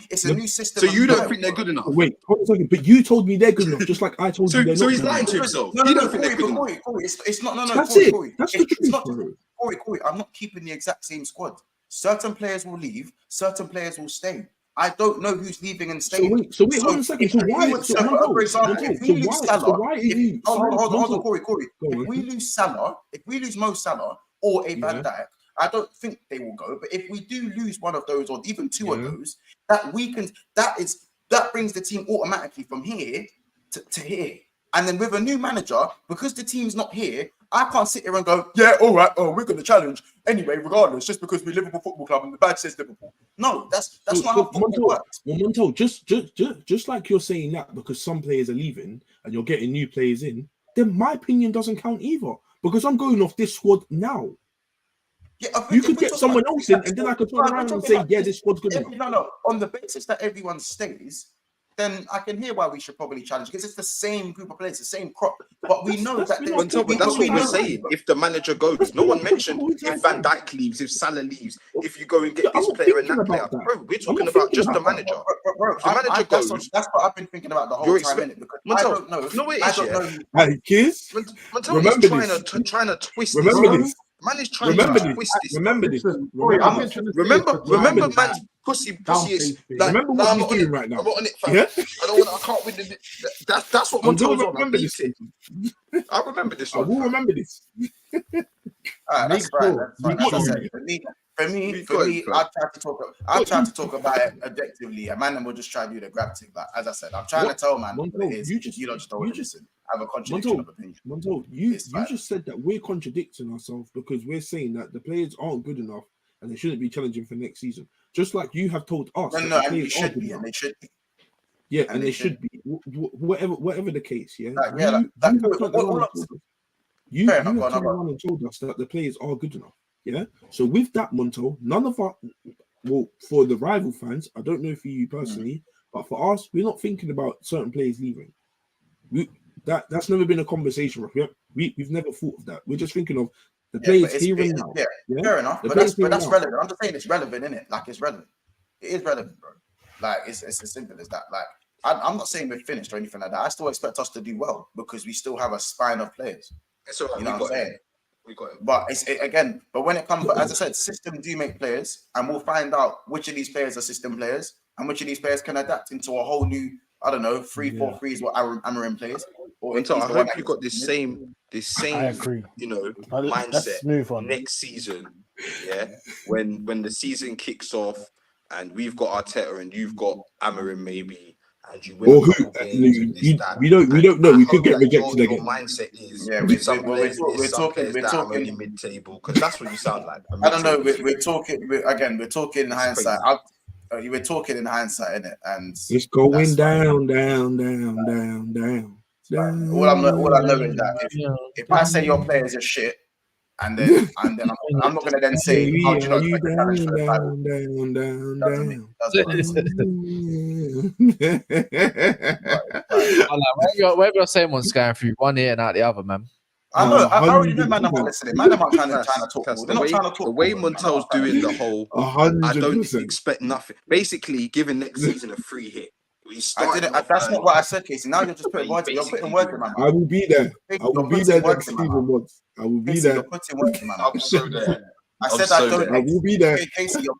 system. So you don't think they're good enough? Wait, hold on a second. But you told me they're good enough, just like I told you they're not. So he's good lying enough. to himself. No, You don't think they're good enough? Corey, it's not. No, That's Corey, it. Corey. That's the It's truth, not. bro. Corey, I'm not keeping the exact same squad. Certain players will leave. Certain players will stay. I don't know who's leaving and staying. So wait, hold on a second. So why? For example, if we lose Salah, why are you? hold on, Corey. Go If on. we lose Salah, if we lose Mo Salah or a Van Dijk, I don't think they will go. But if we do lose one of those or even two of those, that brings the team automatically from here to here. And then with a new manager, because the team's not here, I can't sit here and go, yeah, all right, we're going to challenge anyway, regardless, just because we're Liverpool Football Club and the badge says Liverpool. No, that's not how football works. Well, Monto, just like you're saying that because some players are leaving and you're getting new players in, then my opinion doesn't count either because I'm going off this squad now. Yeah, you could get someone else in, and then I could turn around and say, yeah, this squad's good enough. No. On the basis that everyone stays, then I can hear why we should probably challenge because it's the same group of players, the same crop. But we know that that's what we're saying. If the manager goes, no one mentioned if Van Dijk leaves, if Salah leaves, if you go and get this player and that player. Bro, we're talking about just the manager. If the manager goes, that's what I've been thinking about the whole time. Because I don't know. No, it is. Hey, kids, remember this. Trying to twist. Remember this. Man is trying to twist this. Remember this. Remember, man's pussy is like. Remember what he's doing right now. I'm on it, fam. Yeah? I can't win the. That's what Montel's on. Remember this. I remember this I one. will remember this. That's right. For me, I've tried to talk about it objectively. A man will just try to do the grab thing. But as I said, I'm trying to tell man what it is. You don't just listen. Have a contradiction of opinion. Montel, you just said that we're contradicting ourselves because we're saying that the players aren't good enough and they shouldn't be challenging for next season. Just like you have told us. No, and they should be, and they should be. Yeah, and they should be. Whatever the case, yeah. You have turned around and told us that the players are good enough. Yeah. So with that, Montel, none of our, well, for the rival fans, I don't know for you personally, but for us, we're not thinking about certain players leaving. That's never been a conversation. We've never thought of that. We're just thinking of the players here and now. Yeah, fair enough. But that's relevant. I'm just saying it's relevant, isn't it? Like it's relevant. It is relevant, bro. Like it's as simple as that. Like I'm not saying we're finished or anything like that. I still expect us to do well because we still have a spine of players. It's all right. You know what I'm saying? We got it. But but when it comes, as I said, system do make players, and we'll find out which of these players are system players and which of these players can adapt into a whole new, I don't know, 3-4-3 is what Amorim plays. So I hope you got this same, agree. you know, Let's move on. next season. Yeah, when the season kicks off and we've got Arteta and you've got Amorim maybe, and you win. Or who? We don't know. We could get rejected again. Your mindset is we're talking only mid-table because that's what you sound like. I don't know. We're talking in hindsight. We're talking in hindsight, innit? And it's going down. All I know is that if I say your players are shit, and then I'm not gonna then say how do you know challenge for the title. Where you're saying one's going through one ear and out the other, man. I know. I already know man. I'm not listening. Man, I'm not trying to talk. They're not trying to talk. The way Montel's doing the whole, 100%. I don't expect nothing. Basically, giving next season a free hit. That's not what I said, Casey. Now you're just putting words. You're putting words in my mouth. I will be there. I will be there next season once. I will be there. You're putting words in my mouth. I'm so there. I said I don't. I will be there. Casey, you're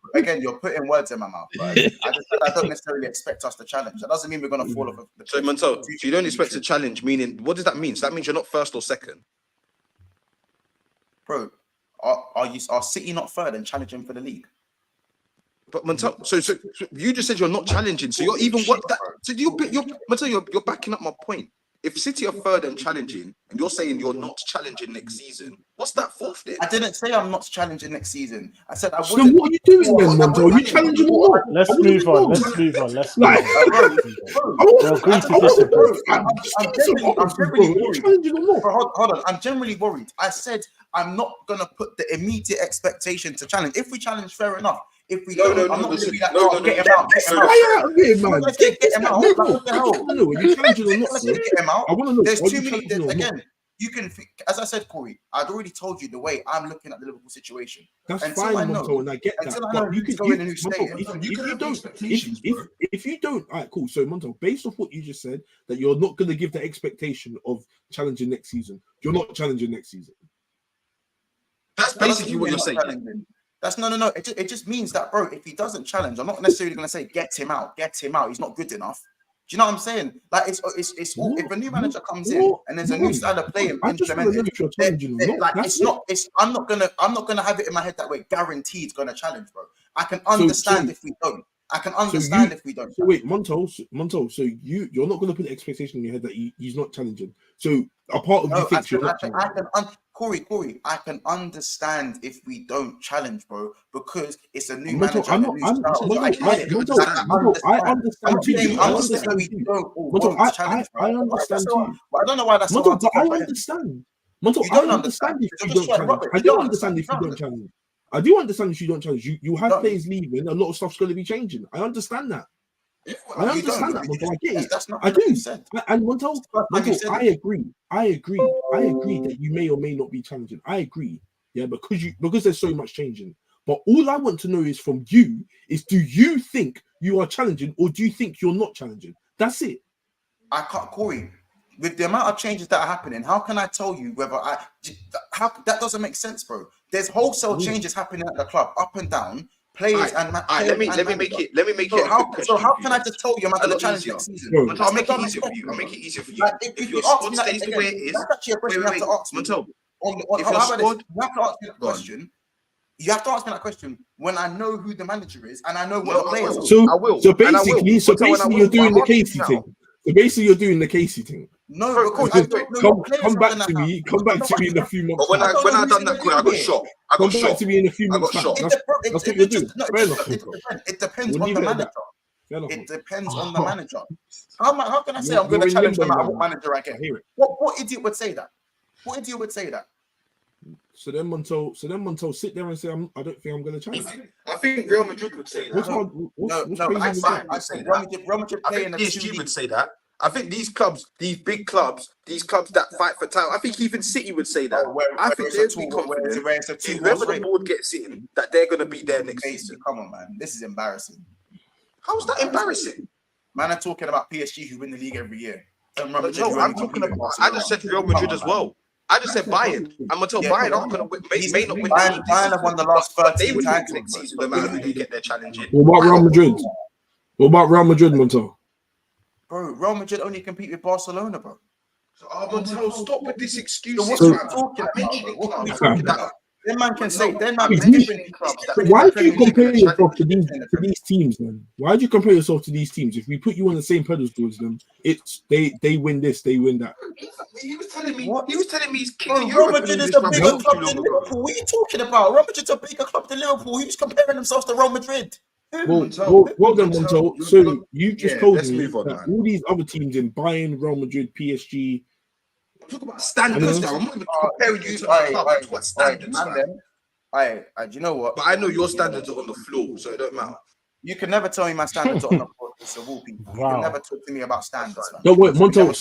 putting words in my mouth. Right? I just said I don't necessarily expect us to challenge. That doesn't mean we're going to fall off. So Montel, so you don't expect to challenge? Meaning, what does that mean? So that means you're not first or second, bro. Are City not third and challenging for the league? But Montel, so you just said you're not challenging. So you're even what that? So you're backing up my point. If City are third and challenging, and you're saying you're not challenging next season, what's that fourth then? I didn't say I'm not challenging next season. I said I So wouldn't. what are you doing then, Montel? Are you challenging or not? Let's move on. Let's move on. We'll agree to disagree. I'm generally worried. Hold on. I'm generally worried. I said I'm not gonna put the immediate expectation to challenge. If we challenge, fair enough. If we don't, I'm not going to be like, get him out. Why out of here, man? Get him out. What the hell? Are you challenging or not? Get him out. I want to know. There's too many. Again, you can. As I said, Corey, I'd already told you the way I'm looking at the Liverpool situation. That's fine, Montel, and I get that. Until I know you can go in a new state. If you don't, all right, cool. So, Montel, based off what you just said, that you're not going to give the expectation of challenging next season. You're not challenging next season. That's basically what you're saying. That's no. It just means that, bro, if he doesn't challenge, I'm not necessarily going to say get him out. He's not good enough. Do you know what I'm saying? Like it's all, if a new manager comes in and there's a new style of playing implemented, I'm not gonna have it in my head that way. Guaranteed gonna challenge, bro. I can understand if we don't. If we don't. So wait, Montel. So you're not going to put the expectation in your head that he's not challenging. So a part of you thinks you're not challenging. Corey, I can understand if we don't challenge, bro, because it's a new Montel, manager. I understand too. I understand we don't challenge, bro. I understand too. I don't know why that's Montel, but I understand. Montel, I understand if you don't challenge. I do understand if you don't challenge. I do understand if you don't challenge. You have players leaving, a lot of stuff's going to be changing. I understand that. I understand that, Montel. I get it. I do. And Montel, I agree. I agree that you may or may not be challenging. I agree. Yeah, because there's so much changing. But all I want to know is from you is, do you think you are challenging or do you think you're not challenging? That's it. I can't, Corey. With the amount of changes that are happening, how can I tell you whether that doesn't make sense, bro? There's wholesale changes happening at the club, up and down. Players and let me make it. So how can I just tell you I'm not going to challenge next season? I'll make it easier for you. If your squad stays the way it is, that's actually a question you have to ask me. You have to ask me that question when I know who the manager is and I know what the players are. So basically, you're doing the Casey thing. So basically, you're doing the Casey thing. No, come back to me in a few months. But when I done that, I got shot. Come back to me in a few months. That's what you're doing. It depends on the manager. It depends on the manager. How can I say I'm going to challenge no matter what manager I get? What idiot would say that? What idiot would say that? So then Montel sit there and say, I don't think I'm going to challenge. I think Real Madrid would say that. I say Real Madrid playing PSG would say that. I think these clubs, these big clubs, these clubs that fight for title, I think even City would say that. I think they'd be confident in whoever the board gets in, that they're going to be there next season. Come on, man. This is embarrassing. How's that embarrassing? Man, I'm talking about PSG who win the league every year. No, I'm talking about. I just said Real Madrid as well. I just said Bayern. I'm gonna tell Bayern aren't gonna may not win. Bayern have won the last 13 times times next season, no matter who they get their challenge in. What about Real Madrid? What about Real Madrid, Montel? Bro, Real Madrid only compete with Barcelona, bro. So, Montel, stop with this excuse. What are you talking about? Then man can say, then man can why do you compare yourself to these teams then? Why do you compare yourself to these teams? If we put you on the same pedestal as them, it's they win this, they win that. He was telling me. He was telling me he's king of Real Europe. Madrid is a bigger club than Liverpool. What are you talking about? Real Madrid's a bigger club than Liverpool. Who's comparing themselves to Real Madrid? Well done, Montel. So you just told me that all these other teams in Bayern, Real Madrid, PSG. Talk about standards now. I'm not even comparing you to the club. What standards, man? Do you know what? But I know your standards are on the floor, so it don't matter. You can never tell me my standards are on the floor. It's a wall, people. You can never talk to me about standards, man. No, wait, Montel.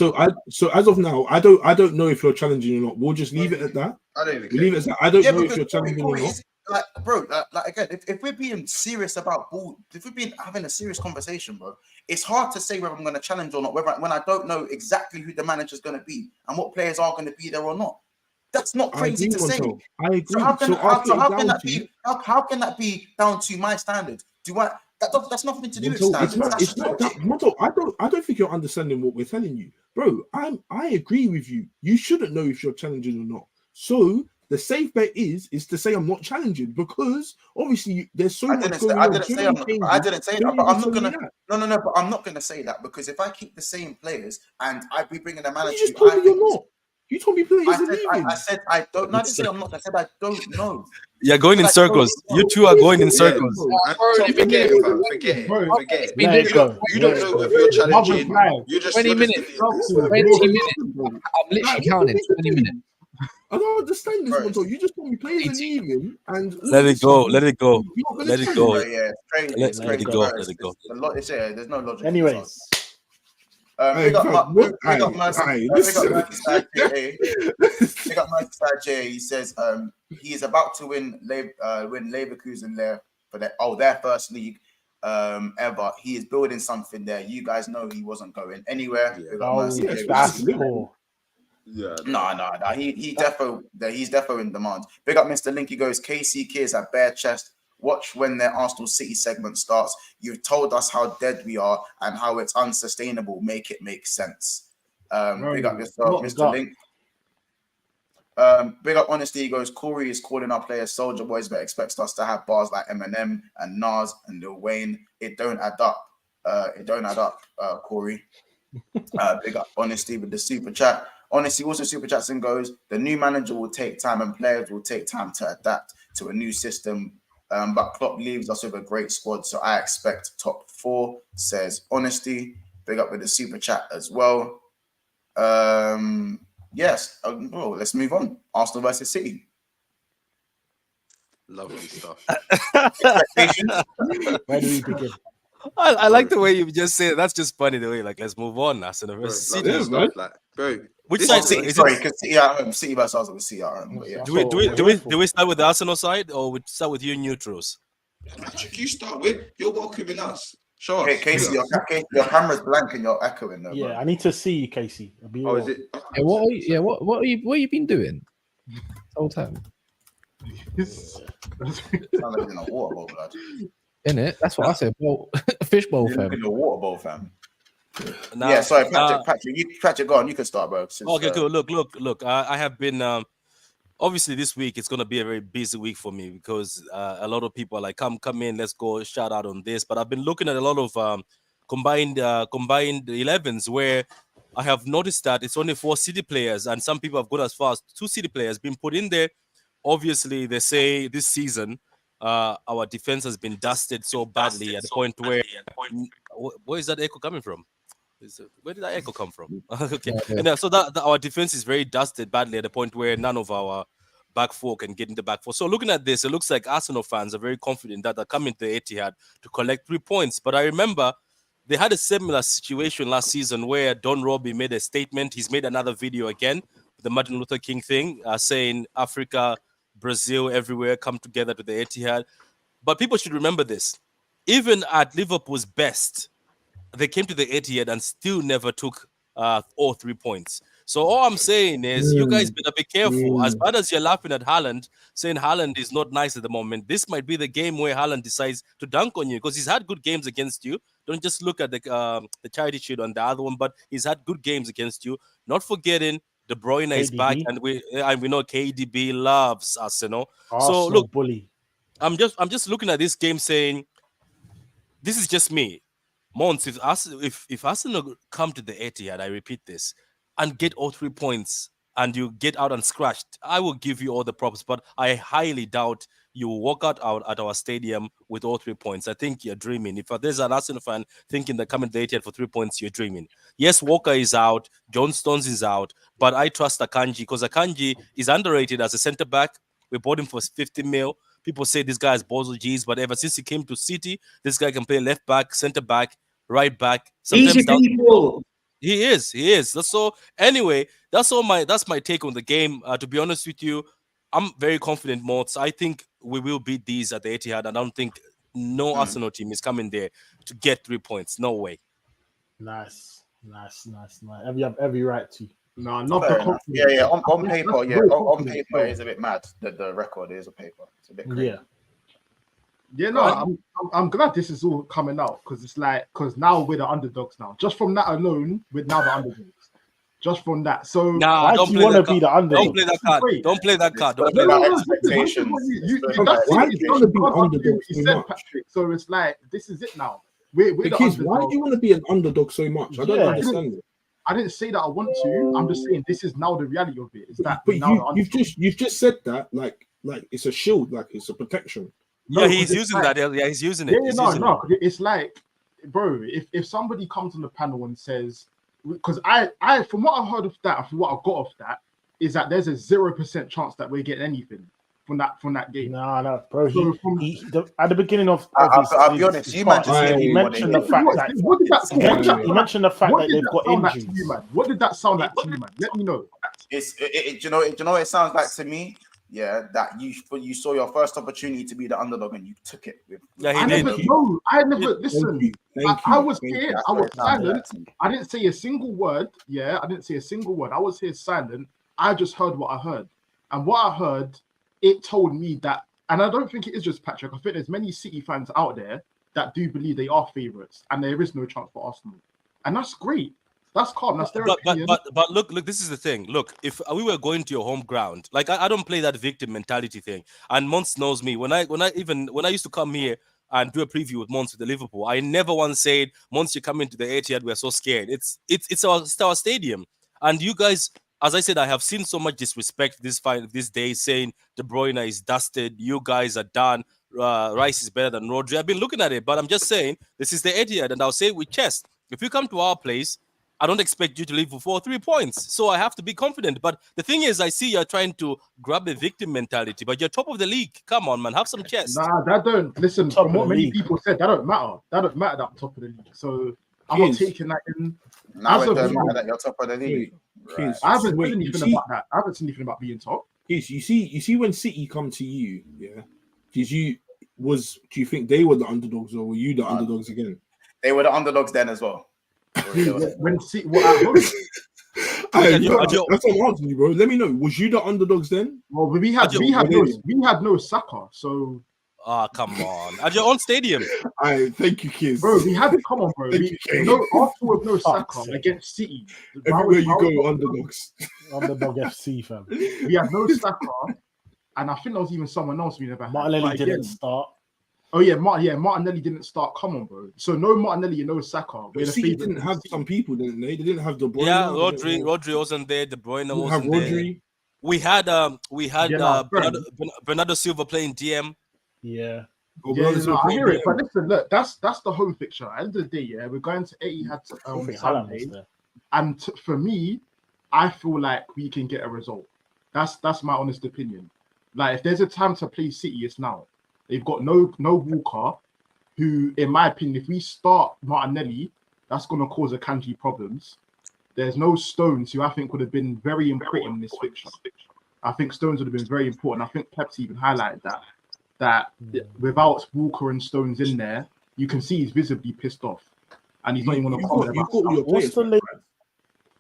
So as of now, I don't know if you're challenging or not. We'll just leave it at that. I don't even leave it at that. I don't know if you're challenging or not. Like, bro, like again, if we're being serious about ball, if we're being having a serious conversation, bro, it's hard to say whether I'm going to challenge or not, when I don't know exactly who the manager's going to be and what players are going to be there or not. That's not crazy to say. I agree. So how can that be down to my standards? That's nothing to do with standards. It's not that, Montel, I don't think you're understanding what we're telling you, bro. I agree with you. You shouldn't know if you're challenging or not. So the safe bet is to say I'm not challenging, because obviously there's so much going on. I didn't say that, but I'm not gonna. No. But I'm not gonna say that, because if I keep the same players and I be bringing the manager, you just told me you're not. You told me players are leaving. I said I don't know. I didn't say I'm not. I said I don't know. You're going in circles. You two are going in circles. Forget it. You don't know if you're challenging. You're just 20 minutes. 20 minutes. I'm literally counting. 20 minutes. I don't understand this, Montel. You just told me players are leaving, and let it go. Let it go. Let it go. Yeah, it's crazy. Let it go. Let it go. There's no logic. Anyways. Big up Merseyside J. He says he is about to win Leverkusen there for their first league ever. He is building something there. You guys know he wasn't going anywhere. That's cool. Yeah. No. He's defo in demand. Big up Mr. Link. He goes, KC Kids at bare chest. Watch when their Arsenal City segment starts. You've told us how dead we are and how it's unsustainable. Make it make sense. Big up yourself, Mr. Link. Big up Honesty. He goes, Corey is calling our players soldier boys, but expects us to have bars like Eminem and Nas and Lil Wayne. It don't add up. Corey. Big up Honesty with the super chat. Honesty also super chats and goes, the new manager will take time and players will take time to adapt to a new system. But Klopp leaves us with a great squad, so I expect top 4, says Honesty. Big up with the super chat as well. Yes. Let's move on. Arsenal versus City. Lovely stuff. Where do we begin? I like the way you just say it. That's just funny the way, like, let's move on. Arsenal versus City. Which side? Sorry, because City versus Arsenal with City at home. Yeah. Do we start with the Arsenal side, or we start with you neutrals? You start with. You're welcoming us. Sure. Hey, Casey, your camera's blank and you're echoing though. Yeah, bro. I need to see you, Casey. Is it? What have you been doing the whole time? Sound like in a water bowl, blood. In it? That's what I said. Well, fishbowl, fam. In a water bowl, fam. Yeah, sorry, Patrick, go on. You can start, bro. Okay, cool. Look. I have been obviously this week it's gonna be a very busy week for me because a lot of people are like, come in, let's go shout out on this. But I've been looking at a lot of combined 11s where I have noticed that it's only 4 City players, and some people have gone as far as 2 City players being put in there. Obviously, they say this season our defense has been dusted so badly at the point where where is that echo coming from? Where did that echo come from? Okay, and so that our defense is very dusted badly at the point where none of our back 4 can get in the back 4. So looking at this, it looks like Arsenal fans are very confident that they're coming to Etihad to collect 3 points. But I remember they had a similar situation last season where Don Robbie made a statement. He's made another video again, the Martin Luther King thing, saying Africa, Brazil, everywhere come together to the Etihad. But people should remember this. Even at Liverpool's best, they came to the Etihad and still never took all 3 points. So all I'm saying is you guys better be careful. As bad as you're laughing at Haaland, saying Haaland is not nice at the moment, this might be the game where Haaland decides to dunk on you because he's had good games against you. Don't just look at the charity sheet on the other one, but he's had good games against you. Not forgetting De Bruyne is back, and we know KDB loves Arsenal. So look, bully. I'm just looking at this game saying, this is just me. Mons, if Arsenal come to the Etihad, I repeat this, and get all 3 points, and you get out unscratched, I will give you all the props, but I highly doubt you will walk out at our stadium with all 3 points. I think you're dreaming. If there's an Arsenal fan thinking they're coming to the Etihad for 3 points, you're dreaming. Yes, Walker is out, John Stones is out, but I trust Akanji because Akanji is underrated as a centre-back. We bought him for 50 mil. People say this guy is Bozo G's, but ever since he came to City, this guy can play left back, centre back, right back. Easy people. He is. So anyway, that's my take on the game. To be honest with you, I'm very confident, Mots. I think we will beat these at the Etihad. I don't think no Arsenal team is coming there to get 3 points. No way. Nice. You have every right to. No, not the confidence. Yeah. On paper, on paper, it's a bit mad. The record is a paper. It's a bit crazy. Yeah, no, I'm glad this is all coming out because now we're the underdogs now. Just from that alone, we're now the underdogs. Just from that. So why do you want to be the underdog? Don't play that card. Don't play that card. Don't play that expectations. Why do you want to be underdog so much? Patrick. So it's like this is it now. We're the kids, why do you want to be an underdog so much? I don't understand it. I didn't say that I want to. I'm just saying this is now the reality of it. Is that but you've just said that like it's a shield, like it's a protection. No, he's using that. Yeah, he's using it. It's like, bro, if somebody comes on the panel and says, because I from what I've heard of that, from what I got of that, is that there's a 0% chance that we're getting anything from that game. No, bro. At the beginning of I'll be honest, he mentioned the fact that he mentioned the fact that they've got injuries. What did that sound like to you, man? Let me know. You know what it sounds like to me? Yeah, that you saw your first opportunity to be the underdog and you took it. I never listen. I was here. I was silent. I didn't say a single word. Yeah, I didn't say a single word. I was here silent. I just heard what I heard, and what I heard, it told me that. And I don't think it is just Patrick. I think there's many City fans out there that do believe they are favourites, and there is no chance for Arsenal, and that's great. That's calm. That's their opinion. But look, this is the thing. Look, if we were going to your home ground, like I don't play that victim mentality thing. And Mons knows me. When I used to come here and do a preview with Mons with the Liverpool, I never once said, Mons, you come into the Etihad, we're so scared. It's our stadium. And you guys, as I said, I have seen so much disrespect this day, saying De Bruyne is dusted, you guys are done. Rice is better than Rodri. I've been looking at it, but I'm just saying this is the Etihad, and I'll say it with chest. If you come to our place, I don't expect you to leave for 3 points. So I have to be confident. But the thing is, I see you're trying to grab a victim mentality, but you're top of the league. Come on, man. Have some chest. Nah, that don't. Listen, from what many people said, that don't matter. That don't matter that I'm top of the league. So I'm not taking that in. Now it doesn't matter that you're top of the league. Right. I haven't seen anything about that. I haven't seen anything about being top. You see when City come to you, yeah? Do you think they were the underdogs or were you the underdogs again? They were the underdogs then as well. When City were at home. That's what I'm asking you, bro. Let me know. Was you the underdogs then? Well, we had no Saka, so. Come on. At your own stadium. Thank you, kids. Bro, come on, bro. After with no Saka against City. Everywhere you go, underdogs. Underdog FC, fam. We had no Saka, and I think there was even someone else we never had. Martinelli didn't start. Oh yeah, Martinelli didn't start. Come on, bro. So no Martinelli and no Saka. City didn't have some people, didn't they? They didn't have De Bruyne. Yeah, Rodri wasn't there. De Bruyne wasn't there. We had Bernardo Silva playing DM. Yeah. I hear it. But listen, look, that's the home picture. At the end of the day, yeah, we're going to Etihad on Sunday, and for me, I feel like we can get a result. That's my honest opinion. Like, if there's a time to play City, it's now. They've got no Walker, who, in my opinion, if we start Martinelli that's going to cause Akanji problems. There's no Stones, who I think would have been very important in this fixture. I think Stones would have been very important. I think Pep's even highlighted that without Walker and Stones in there, you can see he's visibly pissed off, and he's not even going to comment about stuff. What's the latest?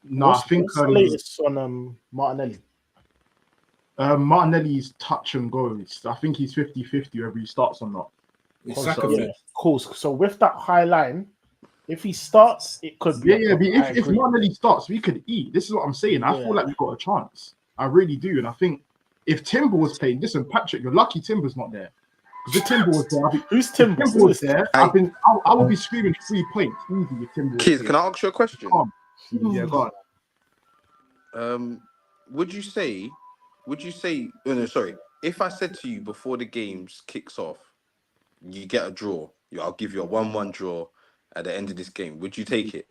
No, I think what's the latest on Martinelli? Martinelli's touch and goes. I think he's 50-50 whether he starts or not. Cool. So with that high line, if he starts, it could be. If Martinelli starts, we could eat. This is what I'm saying. I feel like we've got a chance. I really do. And I think if Timber was playing, listen, Patrick, you're lucky Timber's not there. If Timber was there, who's Timber? Timber was there. I would be screaming 3 points easy with Timber. Kids, can I ask you a question? Yeah, go on. Would you say? No, sorry. If I said to you before the games kicks off, you get a draw. I'll give you a 1-1 draw at the end of this game. Would you take it?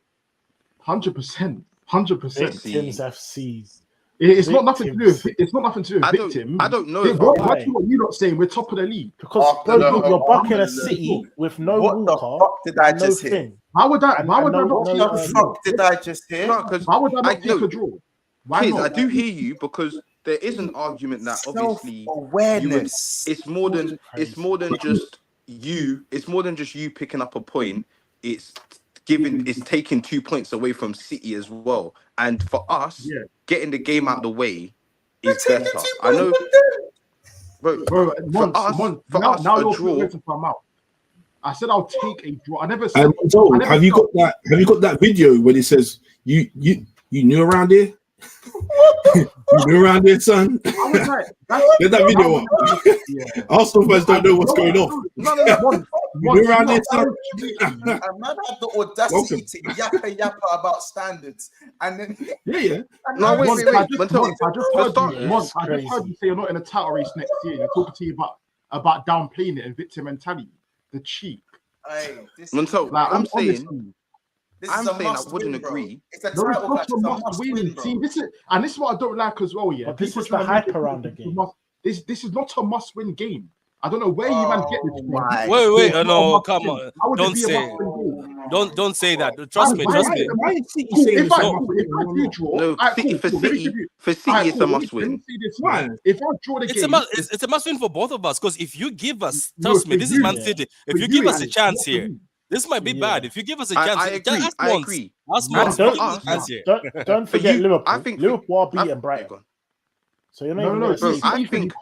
100%. Victims FC. It's not nothing to do with. It's not nothing to do with Victim. I don't know. What you not saying? We're top of the league because you're bucking a City with no What the fuck did I just hear? How would I not did I just hear? How would I not take a draw? Kids, I do hear you because there is an argument that obviously awareness. It's more than just you. It's more than just you picking up a point. It's taking 2 points away from City as well. And for us, getting the game out of the way is better. I know, bro. Now you're draw. I said I'll take a draw. I never said. Have you got that video when it says you knew around here? You knew around here, son. Get that video up. Arsenal fans don't know what's going on. You knew around here, son. A man had the audacity to yappa about standards, and then No, wait. I just heard you say you're not in a title race next year. You're talking to you about downplaying it and victim mentality. The cheek. I'm saying I wouldn't agree. It's a title match. It's a must-win. See, this is what I don't like as well. Yeah, but this is the hype around the game. This is not a must-win game. I don't know where you man get this from. Wait, no, come on. Don't say that. Trust me. Why is City saying if I do draw, for City, it's a must-win. If I draw the game, it's a must-win for both of us because if you give us, trust me, this is Man City. If you give us a chance here, this might be bad. If you give us a chance, I agree. Don't forget Liverpool. I think Liverpool are beating Brighton. So you're not I think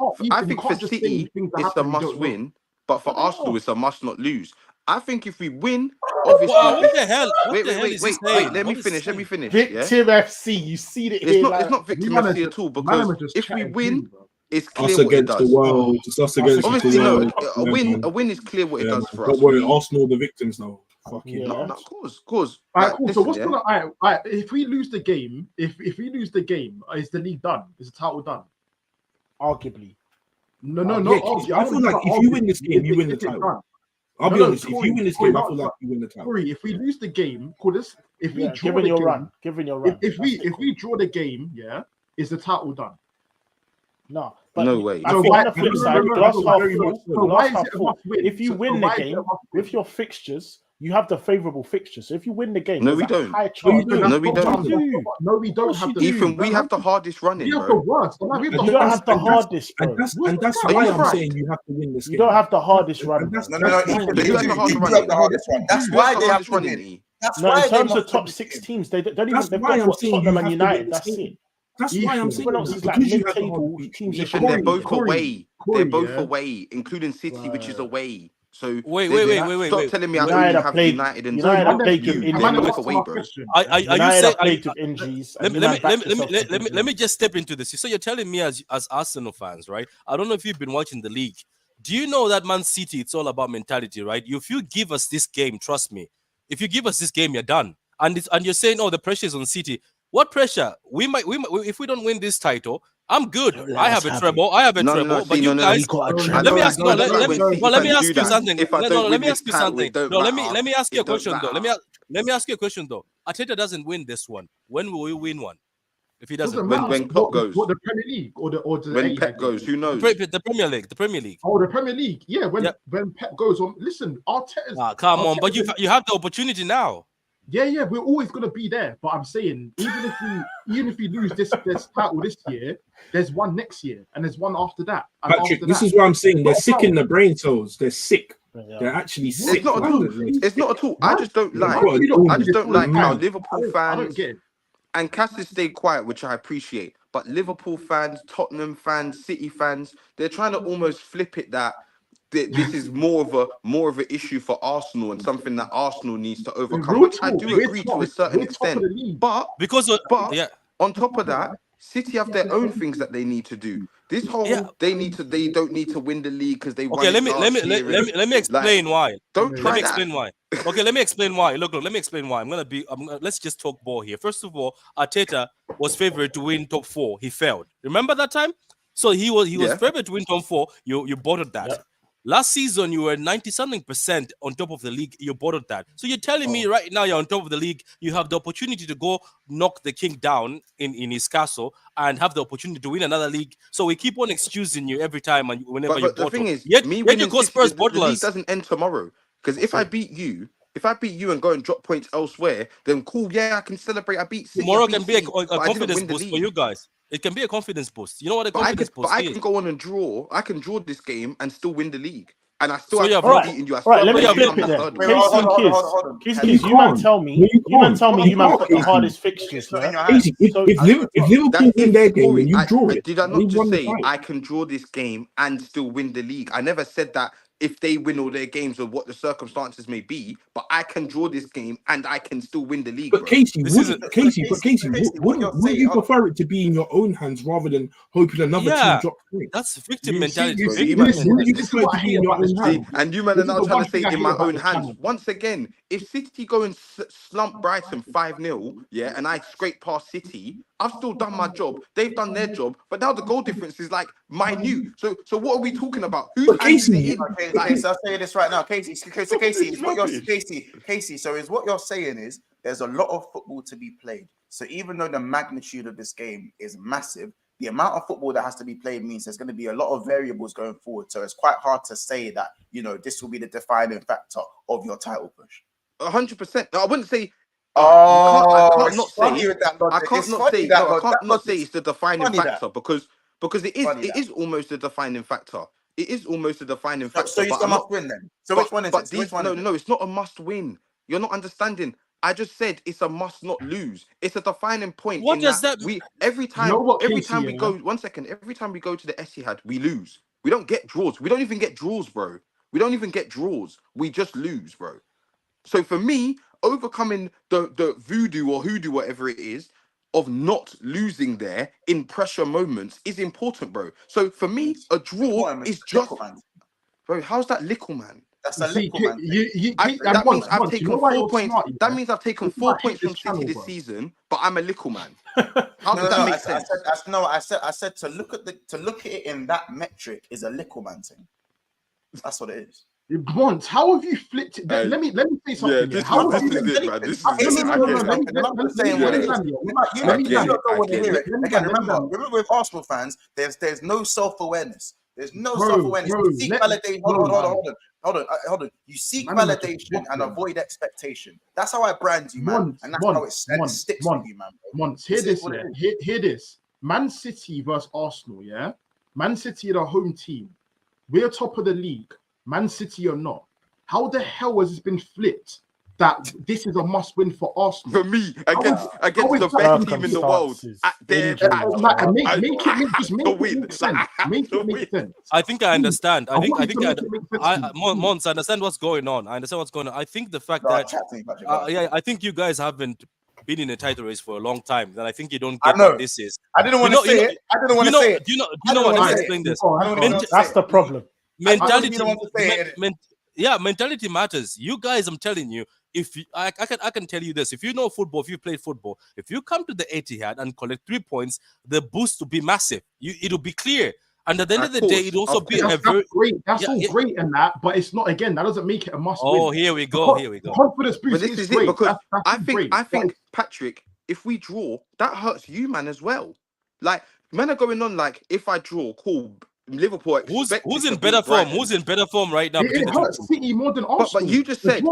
for City it's a must-win, but for Arsenal it's a must-not-lose. I think if we win, obviously. What the hell? Wait. Let me finish. Victim FC. You see it here. It's not Victim FC at all because if we win, it's clear us what it against does. the world. It's us against obviously, the world. A win is clear what it does for us. Don't worry, Arsenal are the victims now. No, of course. All right, cool. So what's gonna? All right, if we lose the game, is the league done? Is the title done? Arguably. No. I feel like if you win this game, you win the title. I'll be honest. If you win this game, I feel like you win the title. If we lose the game, if we draw given your run. If we draw the game, is the title done? No, but no way. I think on the flip side, glass half full. If you win the game with your fixtures, you have the favourable fixtures. So if you win the game, no, we don't. No, we don't have the. Ethan, we have the hardest running. We have the worst. You don't have the hardest, bro. And that's why I'm saying you have to win this game. You don't have the hardest run. No. You have the hardest run. That's why they have to win. No, in terms of top 6 teams, they don't even. They've got Tottenham and United. That's it. That's why I'm saying they're both away. They're both away, including City, which is away. So wait. Stop telling me I don't have United and both away, bro. Are you saying injuries? Let me just step into this. So you're telling me as Arsenal fans, right? I don't know if you've been watching the league. Do you know that Man City? It's all about mentality, right? If you give us this game, trust me. If you give us this game, you're done. And you're saying, oh, the pressure is on City. What pressure? We might if we don't win this title, I'm good. I have a treble. But you guys, let me ask you something. Let me ask you something. Let me ask you a question though. Let me ask you a question though. Arteta doesn't win this one. When will we win one? If he doesn't, when Pep goes, what the Premier League or the when Pep goes, who knows? The Premier League. Oh, the Premier League. Yeah, when Pep goes on. Listen, Arteta. Come on, but you have the opportunity now. Yeah, we're always gonna be there. But I'm saying, even if we lose this title this year, there's one next year, and there's one after that. And Patrick, after this that. is what I'm saying. They're sick in the brain cells. They're sick. They're actually sick. It's not at all. It's not at all. I just don't like. I just don't like how Liverpool I don't fans get it. and Cassius stayed quiet, which I appreciate. But Liverpool fans, Tottenham fans, City fans, they're trying to almost flip it that this is more of an issue for Arsenal and something that Arsenal needs to overcome, which I do agree to a certain extent. But on top of that, City have their own things that they need to do. This whole they don't need to win the league because they won. Okay, let me explain why. Don't try let me that. explain why. Okay, let me explain why. Look, let me explain why. Let's just talk ball here. First of all, Arteta was favored to win top 4. He failed. Remember that time? So he was favored to win top 4. You bottled that. Yeah. Last season, you were 90-something% on top of the league. You bottled that. So you're telling me right now you're on top of the league. You have the opportunity to go knock the king down in his castle and have the opportunity to win another league. So we keep on excusing you every time and whenever you bottle. The thing is, me winning you go Spurs the league doesn't end tomorrow. Because if I beat you and go and drop points elsewhere, then cool. Yeah, I can celebrate. I beat City. Tomorrow can be a confidence boost for you guys. It can be a confidence boost. You know what a confidence boost is? I can go on and draw. I can draw this game and still win the league. And I still have beaten you. Right, let me flip it then. Casey, you man tell me you man got the hardest fixtures. Casey, if Liverpool win their game and you draw it, did I not just say I can draw this game and still win the league? I never said that if they win all their games or what the circumstances may be, but I can draw this game and I can still win the league. But Casey, wouldn't you prefer it to be in your own hands rather than hoping another team drops points? That's victim mentality. And you man are now trying to say in my own hands. Once again, if City go and slump Brighton 5-0, and I scrape past City, I've still done my job. They've done their job, but now the goal difference is like minute. So what are we talking about? Who's Casey? Casey, I'll say this right now, Casey. So what you're saying is there's a lot of football to be played. So even though the magnitude of this game is massive, the amount of football that has to be played means there's going to be a lot of variables going forward. So it's quite hard to say that this will be the defining factor of your title push. 100%. I wouldn't say. I can't not say it's the defining factor because it is almost the defining factor. It is almost a defining factor. So it's a must win then. So which one is it? No, it's not a must win. You're not understanding. I just said it's a must not lose. It's a defining point. What does that mean? Every time we go to the Etihad, we lose. We don't get draws. We don't even get draws, bro. We don't even get draws. We just lose, bro. So for me, overcoming the voodoo or hoodoo, whatever it is, of not losing there in pressure moments is important, bro. So for me, a draw is just, bro. How's that little, man? That's a little, man. That means I've taken 4 points. That means I've taken 4 points from City this season, but I'm a little man. How does that make sense? I said to look at it in that metric is a little man thing. That's what it is. Once, how have you flipped it? Let me say something. Yeah, how this is it, man. This is it. Again, remember with Arsenal fans, there's no self-awareness. There's no self-awareness. You seek validation. Hold on. You seek validation and avoid expectation. That's how I brand you, man. And that's how it sticks with you, man. Once, hear this. Man City versus Arsenal, yeah? Man City are the home team. We're top of the league. Man City or not. How the hell has this been flipped that this is a must-win for Arsenal? For me, against the best team in the world. Make it make sense. I think I understand. Mons, I understand what's going on. I think the fact that I think you guys haven't been in a title race for a long time. Then I think you don't get what this is. I didn't want to say it. I didn't want to say it. Do you know what? Let me explain this. That's the problem. Mentality matters. You guys, I'm telling you, I can tell you this. If you know football, if you play football, if you come to the Etihad and collect 3 points, the boost will be massive. It'll be clear. And at the end of the day, it'll also be a very great. That's all great in that, but it's not. Again, that doesn't make it a must win. Oh, here we go. Confidence boost. But this is great. It because I think Patrick, if we draw, that hurts you, man, as well. Like, men are going on like, if I draw, cool. Liverpool. Who's in better form? Who's in better form right now? It hurts City more than Arsenal. But you just said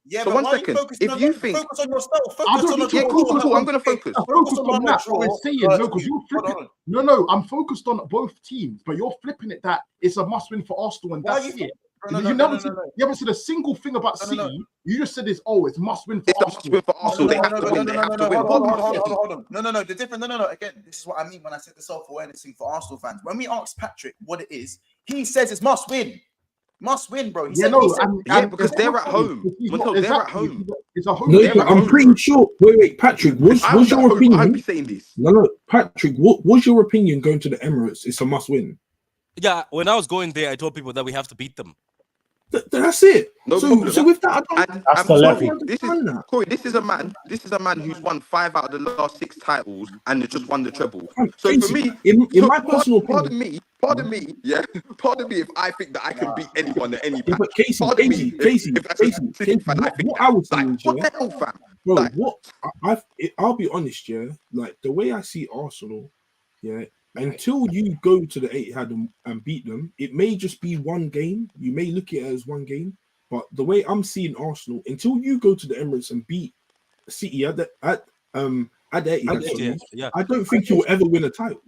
Yeah, So but one why are second. focusing If on you think, focus on yourself, I focus don't on need the to cool. focus I'm gonna focus. I'm focused on that. What we're saying, no, because you're Hold flipping. on. No, I'm focused on both teams, but you're flipping it that it's a must-win for Arsenal, and Why that's are you it. No, You haven't said a single thing about No, no, no. City. You just said it's must-win for It's a Arsenal. must win for Arsenal. They have to win. They have to win. Hold on. No. The different. No. Again, this is what I mean when I said the self-awareness thing for Arsenal fans. When we ask Patrick what it is, he says it's must win. Must win, bro. He said, because they're at home. They're at home. It's a home. No, They're but at I'm home, pretty bro. sure. Wait, Patrick. Was I was at your home. I opinion? would be saying this. No, Patrick. What was your opinion going to the Emirates? It's a must win. Yeah, when I was going there, I told people that we have to beat them. That's it. No so problem. with that, That's the level. Corey, this is a man who's won 5 out of the last 6 titles and has just won the treble. So for me, in my personal opinion, pardon me if I think that I can beat anyone at any patch. but Casey, What I would say is, what the hell, fam? Bro, Like, I'll be honest, yeah. Like the way I see Arsenal, yeah. Until you go to the Etihad and beat them, it may just be one game. You may look at it as one game, but the way I'm seeing Arsenal, until you go to the Emirates and beat City at the Etihad, I don't think you'll ever win a title.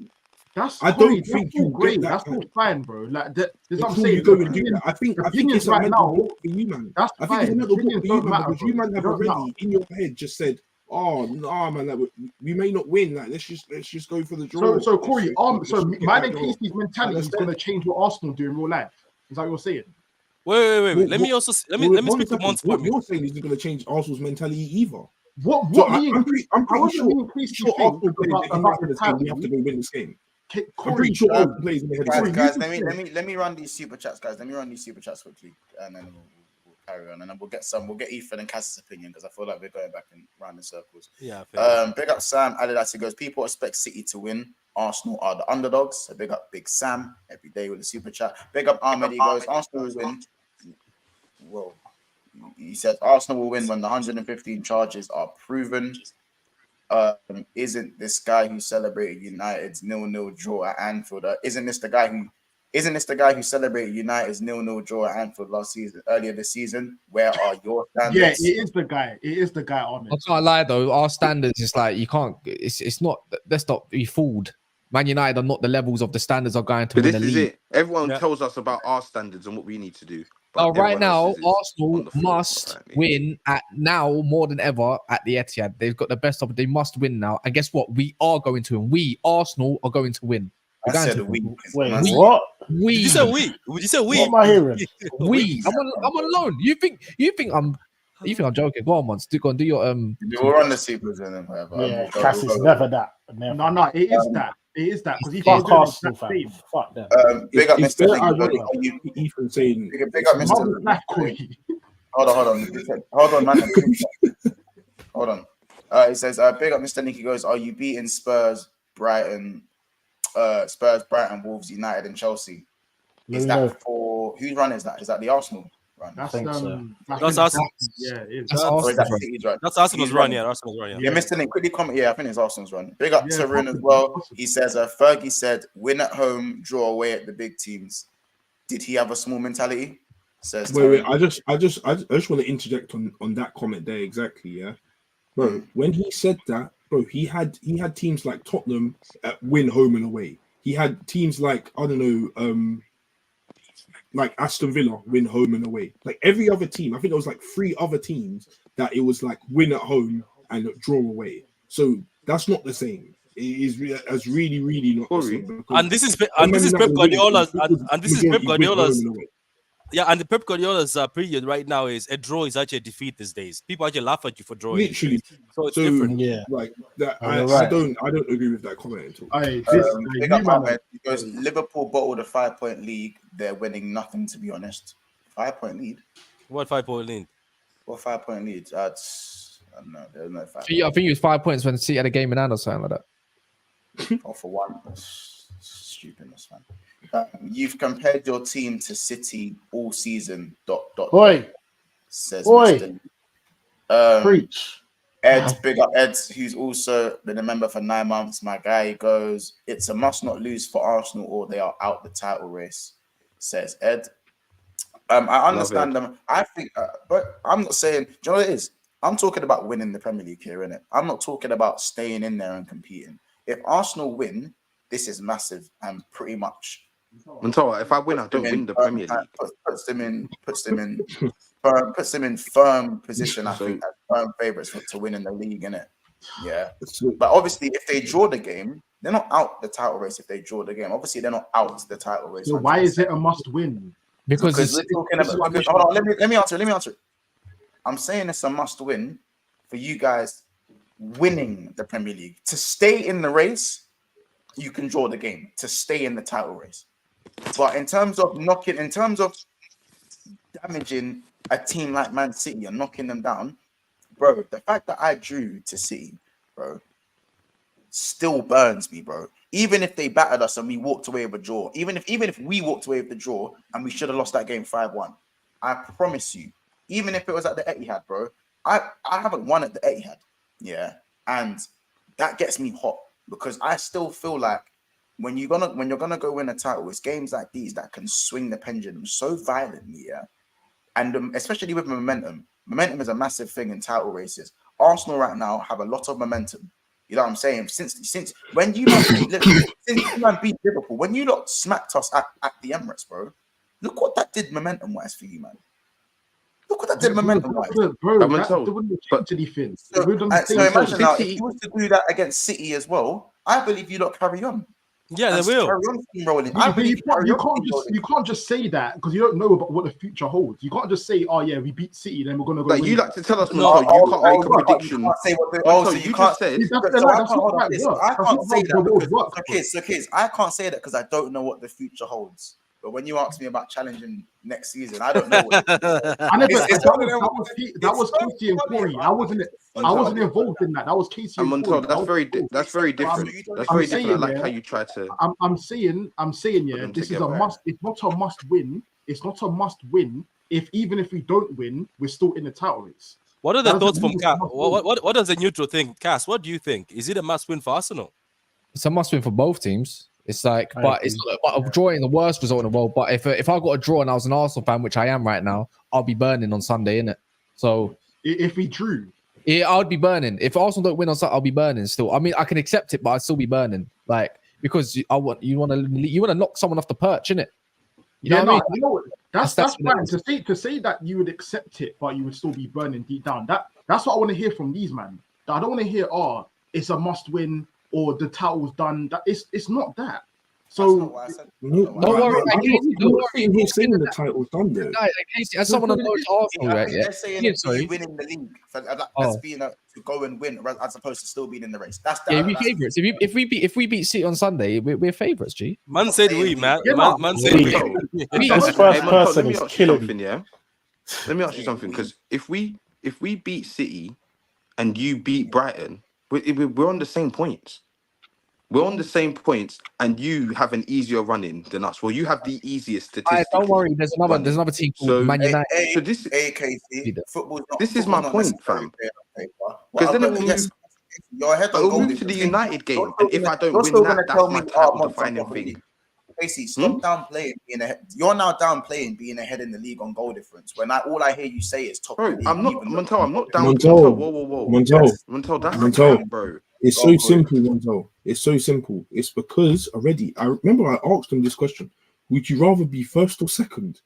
I don't think you'll get that. That's all fine, bro. Like that's what I'm Until saying. you go and do that, I think it's a right mental now. block for you, man. That's I think it's a fine. mental block for you, man, Matter, because you man have Don't already matter. in your head just said, "Oh no, man, like, we may not win. Like, let's just go for the draw." So Corey, so mine and Casey's Casey's mentality is going to change what Arsenal do in real life. Is that what you're saying? Wait. Let me speak to Mon's What point. you're saying isn't going to change Arsenal's mentality either. What So me and I'm pretty sure Arsenal players about in the the game. We have to go win this game. I'm pretty sure Arsenal plays in the head of the guys, let me run these super chats, guys. Let me run these super chats quickly, and then we'll carry on, and then we'll get Ethan and Cass's opinion because I feel like we're going back and round in circles. Yeah. Big up Sam. Adidas. He goes, people expect City to win. Arsenal are the underdogs. So big up Big Sam every day with the super chat. Big up Ahmed. He goes, Arsenal will win. Whoa. He says Arsenal will win when the 115 charges are proven. Isn't this guy who celebrated United's 0-0 draw at Anfield? Isn't this the guy who celebrated United's 0-0 draw at Anfield earlier this season? Where are your standards? Yeah, it is the guy. It is the guy on it. I can't lie though. Our standards is like you can't. It's not. Let's not be fooled. Man United are not the levels of the standards are going to but win this the is league. it. Everyone tells us about our standards and what we need to do. Oh, right now, Arsenal on the floor, must apparently. win at now more than ever at the Etihad. They've got the best of it. They must win now. And guess what? We are going to win. We, Arsenal, are going to win. We're I going said to we. Wait, We- what? We. Did you say we? Would you say we? What am I hearing? We. I'm on loan. You think I'm joking? Go on, man. Go on. Do your We'll run the supers and then whatever. Yeah, Cass is never that. Never. No, it is that. It is that because Fuck Arsenal, fam. Fuck them. Big up It's Mr. very Link. ironic. Ethan saying, Big up Mr. Link. Hold on, man. Hold on. He says, big up Mr. Link. He goes, are you beating Spurs, Brighton, Wolves, United, and Chelsea? Is that for whose run is that? Is that the Arsenal run? That's That's Arsenal. Yeah, it is. Or is that City's run? That's Arsenal's run. Yeah, Arsenal's run. Yeah, Mr. Link, quickly comment. Yeah, I think it's Arsenal's run. Big up to Rin as well. He says, Fergie said, win at home, draw away at the big teams. Did he have a small mentality? Says wait. I just want to interject on that comment there exactly. Yeah, bro. When he said that, bro, he had teams like Tottenham win home and away. He had teams like I don't know, like Aston Villa win home and away. Like every other team, I think there was like 3 other teams that it was like win at home and draw away. So that's not the same. It is really not the same. And this is Pep Guardiola's. And this is Pep Guardiola's. Yeah, and the Pep Guardiola's period right now is a draw is actually a defeat these days. People actually laugh at you for drawing. Literally, so it's different. Yeah, like that. Right. I don't agree with that comment at all. Big up Ahmed. Because Liverpool bottled a 5-point league. They're winning nothing, to be honest. 5-point lead. What 5-point lead? What 5-point lead? That's I don't know. There's no 5. I think it was 5 points when City had a game in hand or something like that. Or for one. That's stupidness, man. You've compared your team to City all season. ... Oi, says oi. Mr. Preach. Ed, big up Ed, who's also been a member for 9 months. My guy goes, it's a must not lose for Arsenal or they are out the title race, says Ed. I understand them. I think, but I'm not saying. Do you know what it is? I'm talking about winning the Premier League here, innit? I'm not talking about staying in there and competing. If Arsenal win, this is massive and pretty much. If I win, I don't win the Premier League. Puts them in firm position. I think as firm favourites to win in the league, innit? Yeah. But obviously, if they draw the game, they're not out the title race. If they draw the game, obviously they're not out the title race. So why is it a must win? Because we're talking about. Hold on, let me answer it. I'm saying it's a must win for you guys winning the Premier League. To stay in the race, you can draw the game to stay in the title race. But in terms of damaging a team like Man City and knocking them down, bro, the fact that I drew to City, bro, still burns me, bro. Even if they battered us and we walked away with a draw, even if we walked away with the draw and we should have lost that game 5-1, I promise you, even if it was at the Etihad, bro, I haven't won at the Etihad, yeah, and that gets me hot because I still feel like when you're gonna go win a title, it's games like these that can swing the pendulum so violently, yeah, and especially with momentum. Momentum is a massive thing in title races. Arsenal right now have a lot of momentum. You know what I'm saying? Since when you beat Liverpool, when you lot smacked us at the Emirates, bro, look what that did momentum-wise for you, man. Look what that did momentum-wise. Bro, that wouldn't change anything. So imagine now, if you was to do that against City as well, I believe you lot carry on. Yeah, they will. Carry on steamrolling. You can't just say that because you don't know about what the future holds. You can't just say, "Oh yeah, we beat City, then we're gonna go." Like you like to tell us, no, you can't make a prediction. You can't say what so you can't say. I can't say that. Kids, I can't say that because I don't know what the future holds. But when you ask me about challenging next season, I don't know. That was Casey and Corey. I wasn't involved in that. That was Casey and Corey. That's very different. That's very different. I like how you try to. I'm saying, yeah. This is a must. It's not a must win. It's not a must win. Even if we don't win, we're still in the title race. What are the thoughts from Cass? What does the neutral think? Cass, what do you think? Is it a must win for Arsenal? It's a must win for both teams. It's like, but drawing the worst result in the world. But if I got a draw and I was an Arsenal fan, which I am right now, I'll be burning on Sunday, innit? So if we drew, yeah, I'd be burning. If Arsenal don't win on Sunday, I'll be burning still. I mean, I can accept it, but I'd still be burning, like because you want to knock someone off the perch, innit? You know what I mean? You know, that's fine to say that you would accept it, but you would still be burning deep down. That's what I want to hear from these man. I don't want to hear, it's a must win. Or the title's done. That it's not that. So don't worry. He's saying the title's done there. As someone on Arsenal, right? Yeah. They're saying winning the league as being to go and win, as opposed to still being in the race. We favourites. If we beat City on Sunday, we're favourites. G. Man said we, man. Man said we. This first person is killing me. Yeah. Let me ask you something, because if we beat City and you beat Brighton, we're on the same points. We're on the same points, and you have an easier run-in than us. Well, you have the easiest statistics. Don't worry, there's another team called Man United. So this is my point, fam. Because then it will move. It'll move to the United game, and if I don't win that, that's my title-defining thing. Basically, stop downplaying being ahead. You're now downplaying being ahead in the league on goal difference. When all I hear you say is top. Bro, I'm not downplaying. Whoa. Montel, bro. It's so simple, Montel. It's so simple. It's because already, I remember I asked them this question. Would you rather be first or second?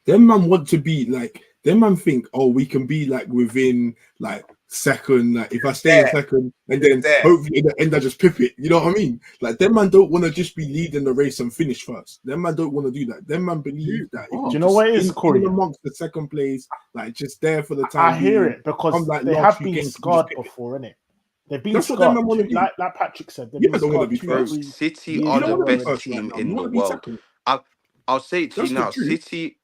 Them man want to be like, them man think, we can be like within like second, like if I stay in second and then hopefully in the end I just pip it. You know what I mean? Like them man don't want to just be leading the race and finish first. Them man don't want to do that. Them man believe that. Do you know what it is, Corey? Amongst the second place, like just there for the time. I hear it because they have been scarred before, innit? They've been scarred. Like Patrick said, City are the best team in the world. I'll say it to you now. City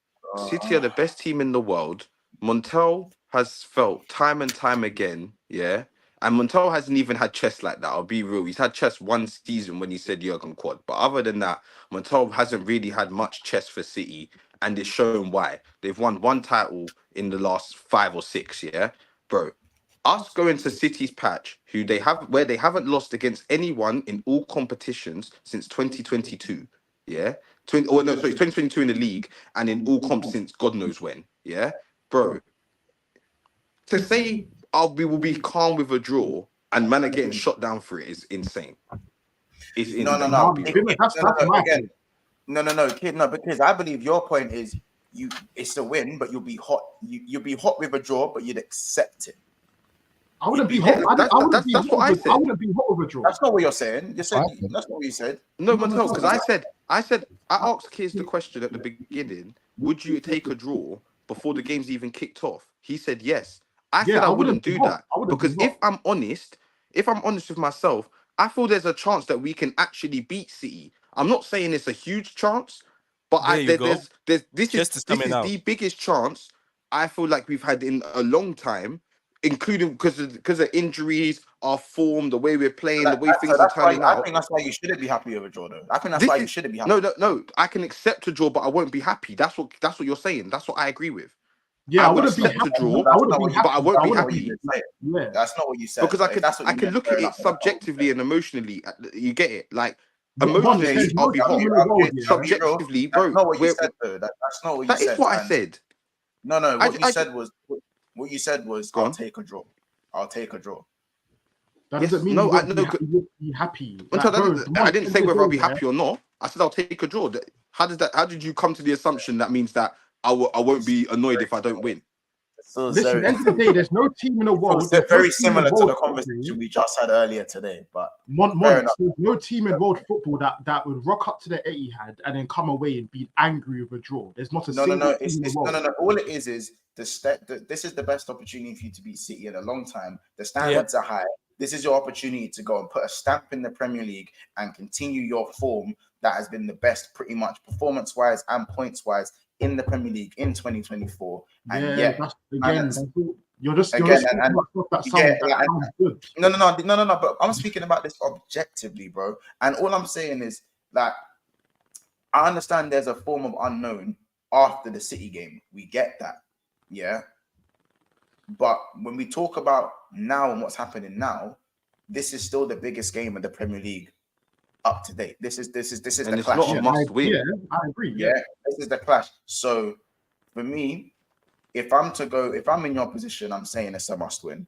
are the best team in the world. Montel has felt time and time again, yeah. And Montel hasn't even had chess like that. I'll be real. He's had chess one season when he said Jurgen Quad. But other than that, Montel hasn't really had much chess for City, and it's shown why. They've won one title in the last 5 or 6, yeah, bro. Us going to City's patch, where they haven't lost against anyone in all competitions since 2022. yeah, 2022 in the league and in all comps since God knows when, yeah, bro. To say we will be calm with a draw and man are getting shot down for it is insane. It's No. Kid, no, because I believe your point is it's a win, but you'll be hot. You'll be hot with a draw, but you'd accept it. I wouldn't be hot. That's what I said. I wouldn't be hot with a draw. That's not what you're saying. You said that's not what you said. No, because I asked Kiz the question at the beginning: would you take a draw before the game's even kicked off? He said yes. I said I wouldn't do that because if I'm honest with myself, I feel there's a chance that we can actually beat City. I'm not saying it's a huge chance, but this is the biggest chance I feel like we've had in a long time, including because of injuries, our form, the way we're playing, the way things are turning out. I think that's why you shouldn't be happy with a draw, though. I think that's why you shouldn't be happy. No. I can accept a draw, but I won't be happy. That's what you're saying. That's what I agree with. Yeah, I would accept a draw, but I won't be happy. Yeah, that's not what you said. Because I can look at it subjectively and emotionally. You get it, like emotionally, I'll be hot. Subjectively, bro, that's not what you said, though. That's not what you said. That is what I said. No. What you said was I'll take a draw. I'll take a draw. That doesn't mean you'll be happy. I didn't say whether I'll be happy or not. I said I'll take a draw. How did you come to the assumption that means that I won't be annoyed if I don't win? So listen, at the end of the day, there's no team in the world. It's very similar to the conversation we just had earlier today. But there's no team in world football that would rock up to the Etihad and then come away and be angry with a draw. There's not a single team in the world. No. All it is this is the best opportunity for you to beat City in a long time. The standards are high. This is your opportunity to go and put a stamp in the Premier League and continue your form that has been the best, pretty much performance-wise and points-wise, in the Premier League in 2024. And you're just good. No. But I'm speaking about this objectively, bro. And all I'm saying is that I understand there's a form of unknown after the City game. We get that, yeah. But when we talk about now and what's happening now, this is still the biggest game of the Premier League up to date. This is and the it's clash. not a must win. Yeah, I agree. Yeah, this is the clash. So for me, if I'm in your position, I'm saying it's a must win.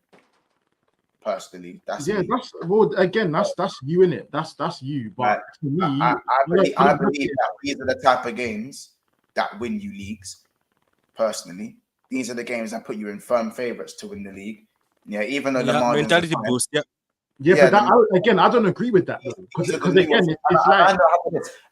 Personally, that's me. That's you in it. That's you. But to me, I believe that these are the type of games that win you leagues. Personally, these are the games that put you in firm favourites to win the league. Yeah, even though the mentality boost. But I don't agree with that because again, it's like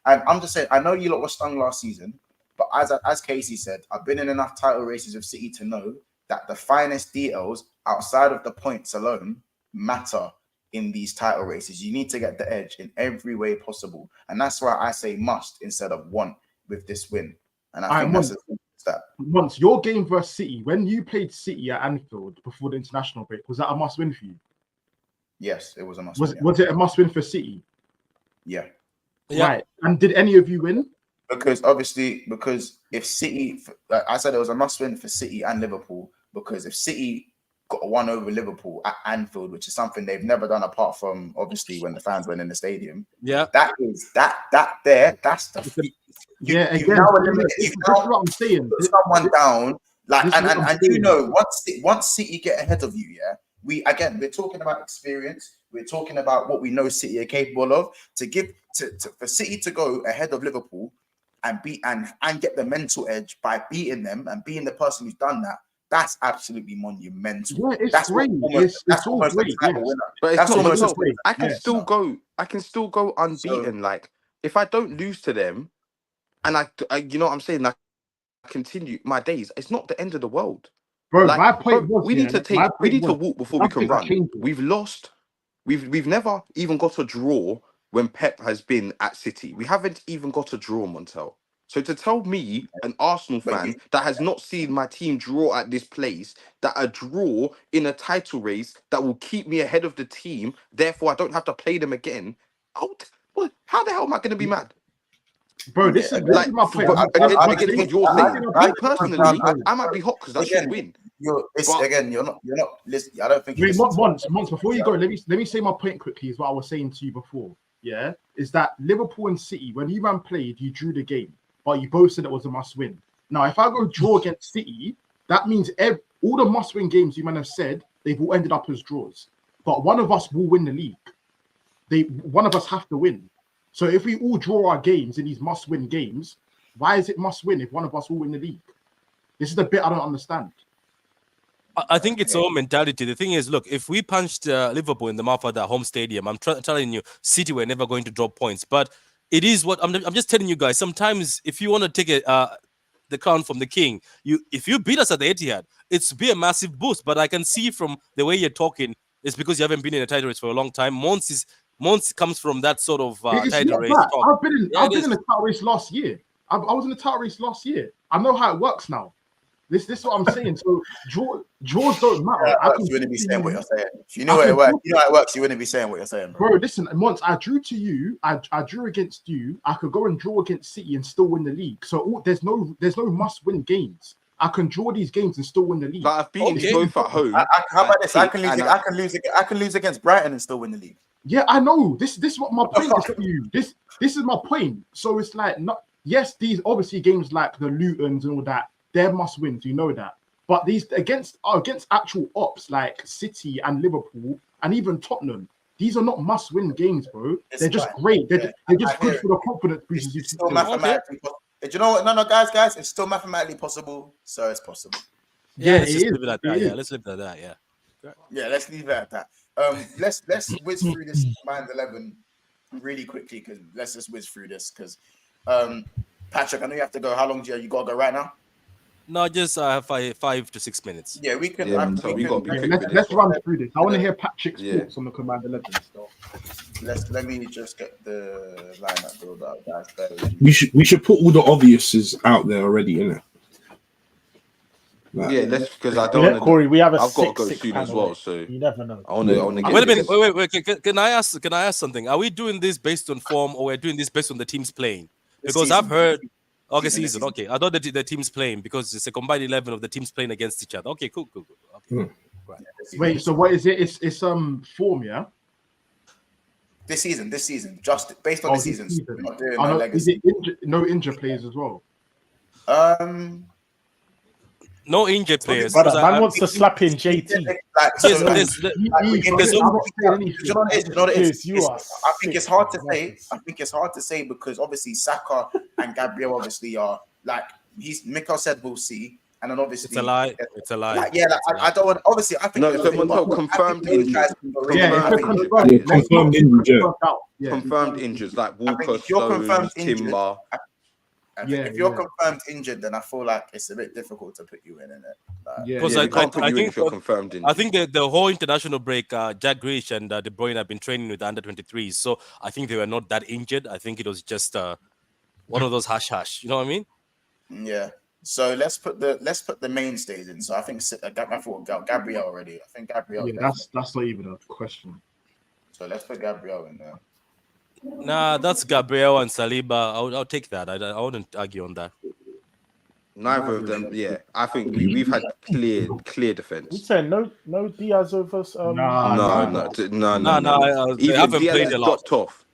and I'm just saying. I know you lot were stung last season, but as Casey said, I've been in enough title races of City to know that the finest details outside of the points alone matter in these title races. You need to get the edge in every way possible, and that's why I say must instead of want with this win. And I think that once your game versus City, when you played City at Anfield before the international break, was that a must win for you? Yes, it was a must. Was it a must win for City? Yeah. Right. And did any of you win? Because if City, like I said, it was a must win for City and Liverpool. Because if City got one over Liverpool at Anfield, which is something they've never done apart from obviously when the fans went in the stadium. Yeah. That's the again, that's what I'm saying. Put someone down, like, and you know, once City get ahead of you, yeah. We're talking about experience. We're talking about what we know City are capable of. For City to go ahead of Liverpool and beat and get the mental edge by beating them and being the person who's done that. That's absolutely monumental. Yeah, it's great. It's all great. But it's almost great. I can still go unbeaten. Like if I don't lose to them, and I you know what I'm saying, like I continue my days. It's not the end of the world. Bro, like, my point was we need to walk before we can run. We've lost. We've never even got a draw when Pep has been at City. We haven't even got a draw, Montel. So to tell me, an Arsenal fan that has not seen my team draw at this place, that a draw in a title race that will keep me ahead of the team, therefore I don't have to play them again. How the hell am I going to be mad? Bro, this is my point. Me personally, I might be hot because I should win. You're not. Listen, I don't think. Wait, once before you go, let me say my point quickly. Is what I was saying to you before. yeah, is that Liverpool and City, when you man played, you drew the game, but you both said it was a must-win. Now, if I go draw against City, that means all the must-win games you man have said, they've all ended up as draws. But one of us will win the league. One of us have to win. So if we all draw our games in these must-win games, why is it must-win if one of us will win the league? This is the bit I don't understand. I think it's all mentality. The thing is, look, if we punched Liverpool in the mouth at their home stadium, I'm telling you, City were never going to drop points. But it is what I'm just telling you guys. Sometimes, if you want to take the crown from the king, if you beat us at the Etihad, it's be a massive boost. But I can see from the way you're talking, it's because you haven't been in a title race for a long time. Mons comes from that sort of title race. I've been in the title race last year. I was in the title race last year. I know how it works now. This is what I'm saying. So draws don't matter. You wouldn't be saying what you're saying. If you know how it works, you wouldn't be saying what you're saying, bro. Listen, once I drew to you, I drew against you. I could go and draw against City and still win the league. So there's no must-win games. I can draw these games and still win the league. But I've beaten both at home. How about this? I can lose against Brighton and still win the league. Yeah, I know. This is what my point is to you. This is my point. So it's like yes, these obviously games like the Lutons and all that, they're must wins, you know that. But these against actual ops like City and Liverpool and even Tottenham, these are not must win games, bro. They're just great. They're just good for the confidence boosters. It's still mathematically possible. Do you know what? No, guys, it's still mathematically possible, so it's possible. Yeah, let's leave it at that. Yeah, let's leave it at that. Yeah, let's leave it at that. Let's whiz through this Man's 11 really quickly because let's just whiz through this because Patrick, I know you have to go. How long do you got to go right now? No, just 5 to 6 minutes. Yeah, we can. Let's run through this. I want to hear Patrick's thoughts on the Command 11 stuff. Let me just get the lineup build up, guys. We should put all the obviouses out there already, innit? Yeah, let's because I don't. Corey, we have I've got to go soon as well, so you never know. I want to. Wait a minute. Wait. Can I ask something? Are we doing this based on form, or we're doing this based on the teams playing? Because I've heard. Okay, season. Okay, I thought that the team's playing because it's a combined 11 of the teams playing against each other. Okay, cool. Okay. Right. Wait, so what is it? It's form, yeah. This season, just based on the seasons. Is it no injured players as well? No injured players. Brother, man wants to slap in JT. I think it's hard to say. I think it's hard to say because obviously Saka and Gabriel obviously are like Mikel said we'll see, and then obviously it's a lie. I don't want. Obviously, I think confirmed injuries. Confirmed injuries like Walker, Stones, Timber. If you're confirmed injured, then I feel like it's a bit difficult to put you in it. Because I think if you're confirmed injured. I think the whole international break, Jack Grealish and De Bruyne have been training with the under-23s, so I think they were not that injured. I think it was just one of those hush. You know what I mean? Yeah. So let's put the mainstays in. So I think I thought Gabriel already. I think Gabriel. Yeah, that's not even a question. So let's put Gabriel in there. Nah, that's Gabriel and Saliba. I'll take that. I wouldn't argue on that. Neither of them. Yeah, I think we've had clear defense. You said no Diaz over. No. Even Diaz has dropped off.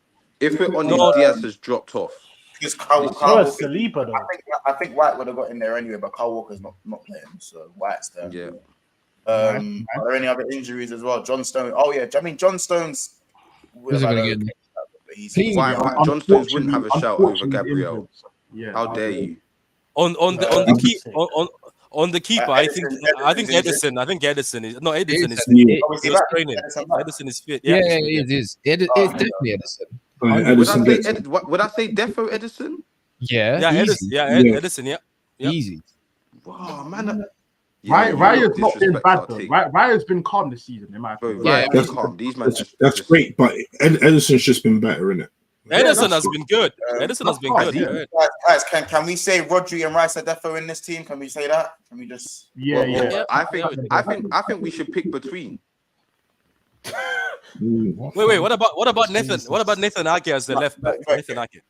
If we're on Diaz has dropped off. Because Saliba though. I think White would have got in there anyway, but Kyle Walker's not playing, so White's there. Yeah. Are there any other injuries as well? John Stones. Oh yeah, I mean John Stones. John Stones wouldn't have a shout over Gabriel. Yeah. How dare you? On the keeper, I think Edison. I think Edison is training. Edison is fit. Yeah, it is. It's definitely Edison. Would I say Defo Edison? Yeah. Edison. Yeah. Easy. Wow, man. Raya's not been bad though. Raya's been calm this season, in my opinion. That's calm. These men. That's great, but Edison's just been better, innit? Edison has been good. Edison has been good. Guys, can we say Rodri and Rice are defo in this team? Can we say that? Can we just? Yeah. I think we should pick between. Wait. What about Nathan? What about Nathan Ake as the left back? Nathan Ake.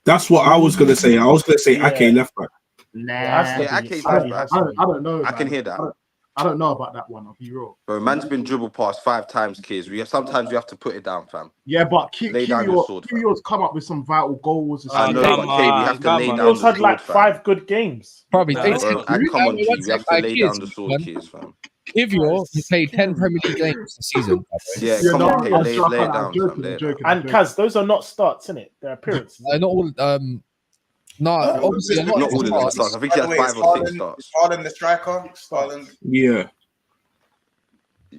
That's what I was gonna say. I was gonna say Ake left back. Nah, Ake's I don't know. I can hear that. I don't know about that one. I'll be real. Bro, man's been dribbled past 5 times, kids. Sometimes we have to put it down, fam. Yeah, but Lay down your sword, fam. Kyrgios come up with some vital goals. I know, but K, we have to lay down the Kyrgios sword, had like fam. 5 good games. Probably. Bro, come on, G. We have to lay down the sword, kids, fam. Kyrgios has played 10 Premier League games this season. Yeah, come on, K. Lay it down, fam. And Kaz, those are not starts, innit? They're appearances. Not all. No, obviously not all of them starts. I think he had 5 or 6 starts. Haaland the striker. Haaland. Yeah.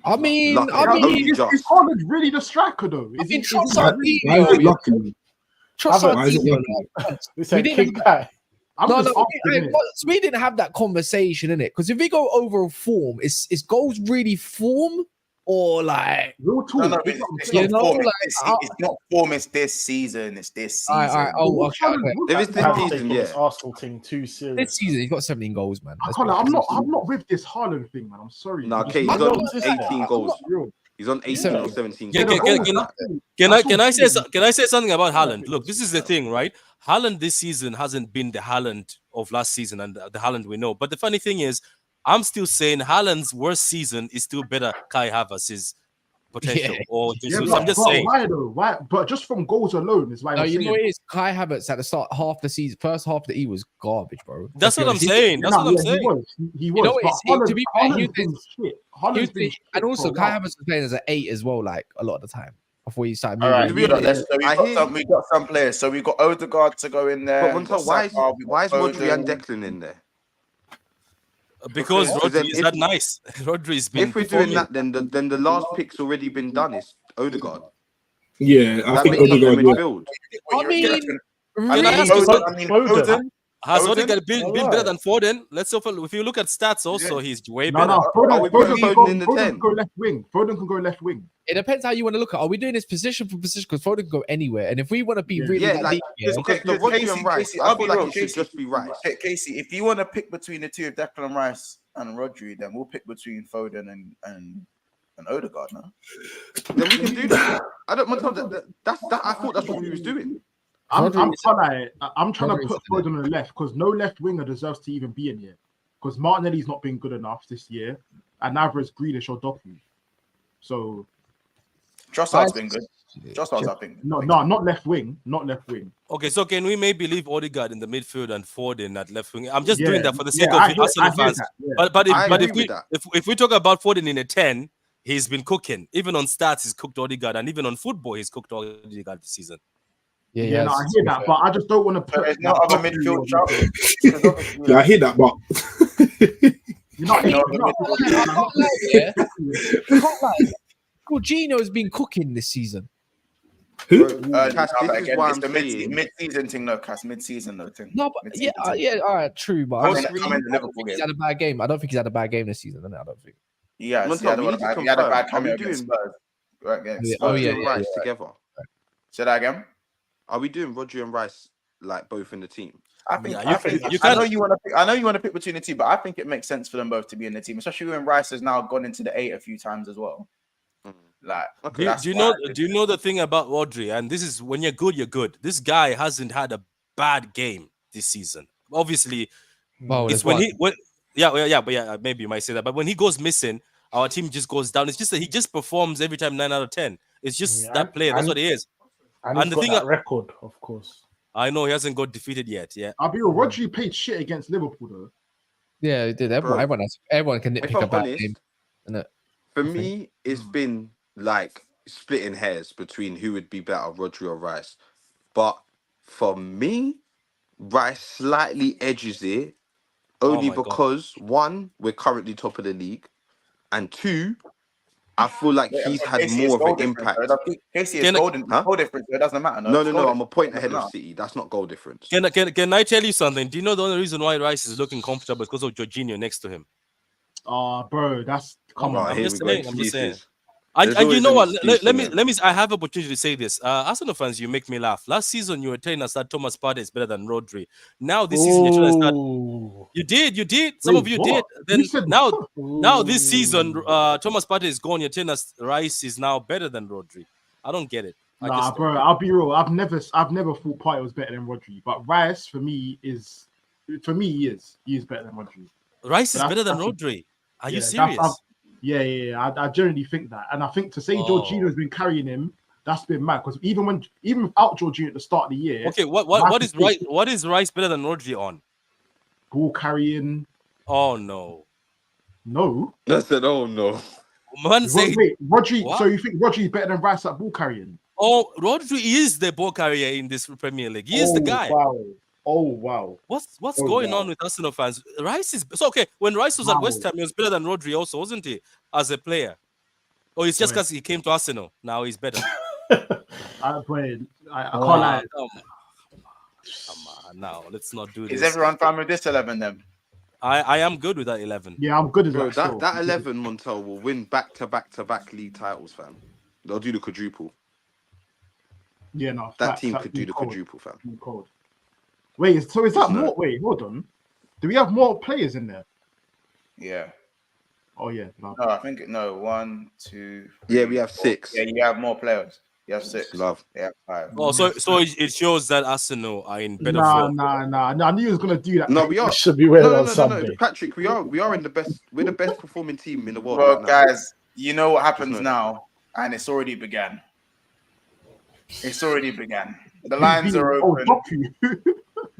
I mean, is Haaland really the striker though? I mean, we didn't have that conversation in it because if we go over form, is goals really form or like it's not form. It's this season. It's this season. Okay. There is this season, yeah. Arsenal team 2 series. This season, he's got 17 goals, man. I'm not with this Haaland thing, man. I'm sorry. No, okay, he's on 18 goals. He's on 18 or 17 goals. Can I say something about Haaland? Look, this is the thing, right? Haaland this season hasn't been the Haaland of last season and the Haaland we know. But the funny thing is, I'm still saying Haaland's worst season is still better Kai Havertz's potential. Yeah. Or Jesus. I'm just saying. Why though? Why? But just from goals alone is why. No, you know it is. Kai Havertz at the start half the season, first half of the E was garbage, bro. That's what I'm saying. That's what I'm saying. He was. You know, to be fair, and also Kai Havertz was playing as an 8 as well, like a lot of the time before he started moving. All right, we got some players. So we got Odegaard to go in there. But why is Rodri and Declan in there? Because Rodri is that nice. Rodri's been. If we're doing that, then the last pick's already been done. It's Odegaard. Yeah, I think Odegaard. Midfield. I mean, Foden. Has Odegaard been better than Foden? Let's if you look at stats, also he's way better. Foden can go left wing. Foden can go left wing. It depends how you want to look at it. Are we doing this position for position? Because Foden can go anywhere. And if we want to be really because the Rodri and Rice, I feel like it should just be Rice. Casey, if you want to pick between the two of Declan Rice and Rodri, then we'll pick between Foden and Odegaard now. Then we can do that. I don't want to. I thought that's what we was doing. I'm trying to put Foden on the left because no left winger deserves to even be in here. Because Martinelli's not been good enough this year, and neither is Grealish or Doku. So Trossard's been good. Trossard's I think. No, not left wing. Not left wing. Okay, so can we maybe leave Odegaard in the midfield and Foden at left wing? I'm just doing that for the sake of Arsenal fans. But if we talk about Foden in a 10, he's been cooking. Even on stats, he's cooked Odegaard, and even on football, he's cooked Odegaard this season. Yeah, no, I hear that, but I just don't want to put. There's no other midfield shout. Yeah, I hear that, but Jorginho's been cooking this season. It's the mid-season thing, though, Cass. Mid-season, though, thing. No, but all right, true. But he's had a bad game. I don't think he's had a bad game this season. I don't think. Yeah, he had a bad cameo against Spurs. Rice together. Say that again. Are we doing Rodri and Rice like both in the team? I know you want to pick between the two, but I think it makes sense for them both to be in the team, especially when Rice has now gone into the 8 a few times as well. Like, do you know the thing about Rodri? And this is when you're good, you're good. This guy hasn't had a bad game this season. Obviously, it's maybe you might say that, but when he goes missing, our team just goes down. It's just that he just performs every time 9 out of 10. It's just that player. That's what he is. And the thing that record, of course. I know he hasn't got defeated yet. Yeah, I'll be real. Rodri played shit against Liverpool, though. Yeah, he did. Everyone can nitpick a bad game. For me, it's been like splitting hairs between who would be better, Rodri or Rice. But for me, Rice slightly edges it only because one, we're currently top of the league, and two, I feel like he's had more of an impact. Casey is goal difference. It doesn't matter. No. I'm a point ahead of City. That's not goal difference. Can I tell you something? Do you know the only reason why Rice is looking comfortable is because of Jorginho next to him? Bro, that's come on. I'm just saying. And you know what? Let me. I have opportunity to say this. Arsenal fans, you make me laugh. Last season, you were telling us that Thomas Partey is better than Rodri. Now this season, you're trying to start. You did. Some of you did. Then now this season, Thomas Partey is gone. You're telling us Rice is now better than Rodri. I don't get it. Bro. I'll be real. I've never thought Partey was better than Rodri. But Rice, he is better than Rodri. Rice is better than Rodri. Are you That's- serious? Yeah. I generally think that, and I think to say Jorginho's been carrying him, that's been mad. Because even without Jorginho at the start of the year, Okay, what is right? What is Rice better than Rodri on? ball carrying? Oh no, No. I said, oh no. man, say Wait, Rodri. what? So you think Rodri is better than Rice at ball carrying? Oh, Rodri is the ball carrier in this Premier League. He is the guy. Wow. Oh wow. What's going on with Arsenal fans? Rice is so okay. When Rice was at West Ham, he was better than Rodri, also, wasn't he, as a player? Or it's just because he came to Arsenal. Now he's better. I can't lie. Come on, now let's not do this. Is everyone fine with this 11 then? I am good with that 11. Yeah, I'm good at Bro, that. that 11 Montel will win back-to-back league titles, fam. They'll do the quadruple. Yeah, no. That team could do the quadruple, fam. Cold. Wait, so is that more? Wait, hold on. Do we have more players in there? Yeah. Oh yeah. No. No, I think no. 1, 2. Yeah, we have 6. Yeah, you have more players. You have 6. Love. They have 5. Oh, so it shows that Arsenal are in better form. Nah. I knew he was gonna do that. No, we are. It should be winning on No, Sunday. Patrick, we are in the best. We're the best performing team in the world. Well, right now. guys, you know what happens now, and it's already began. It's already began. The lines are open.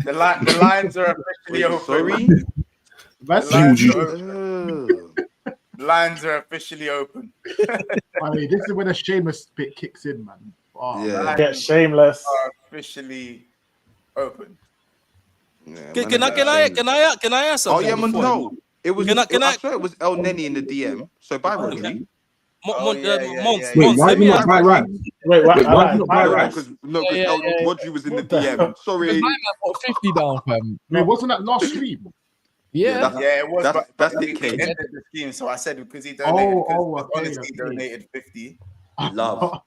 The lines are officially open. Sorry. The lines are officially open. I mean, this is when a shameless bit kicks in, man. Oh, Yeah. Get shameless. Are officially open. Yeah, Can I ask Oh something? yeah, man, before? no. It was. I I swear it was El Neni in the DM. So bye, Rodri. Mons, Wait, why did you not buy right? Wait, why did you not buy right? Because Rodri was in the DM. Sorry. My man got 50 down, fam. Wait, wasn't that last stream? Yeah. Yeah, it was. That's but the case. he entered the scheme, so I said because he donated. Okay, Honestly, okay. donated 50. Love.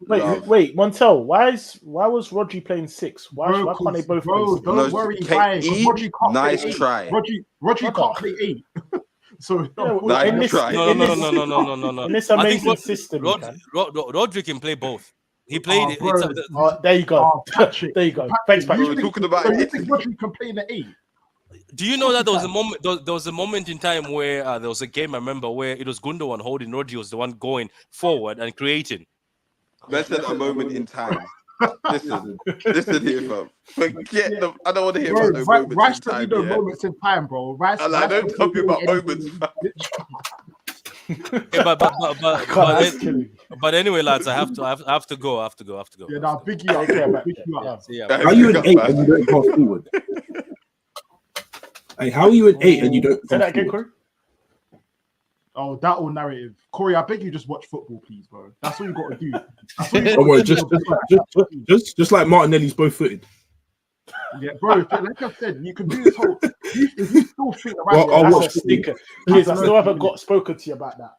Wait, Montel. Why was Rodri playing 6? Why can't they both play 6? Don't worry, why? Rodri can't Nice play 8. try. Rodri can't play 8. So Nice try. No. In this I think amazing system, Rodri can play both. He played. there you go. Patrick. There you go. Thanks, We were Patrick. talking about So you it. think Rodri can play in the 8? Do you know that there was a moment? There was a moment in time where there was a game I remember where it was Gundogan holding. Rodri was the one going forward and creating. Let's say a moment in time. Listen here, fam. Forget them. I don't want to hear about no moments Rice in don't time. need no Yeah. moments in time, bro. Rice. I don't tell me about moments, fam. Yeah, but anyway, lads, I have to go. Yeah, now big you up. Big you up. See ya. How are you an 8 and you don't pass forward? Hey, how are you an 8 and you don't Say that pass again, forward? Corey. Oh, that all narrative. Corey, I beg you just watch football, please, bro. That's all you got to do. That's all you Don't worry, gotta do. just like Martinelli's both footed. Yeah, bro. Like I said, you can do this whole. If you still think Well, about I'll it, watch That's a stinker. Please, I still haven't got spoken to you about that.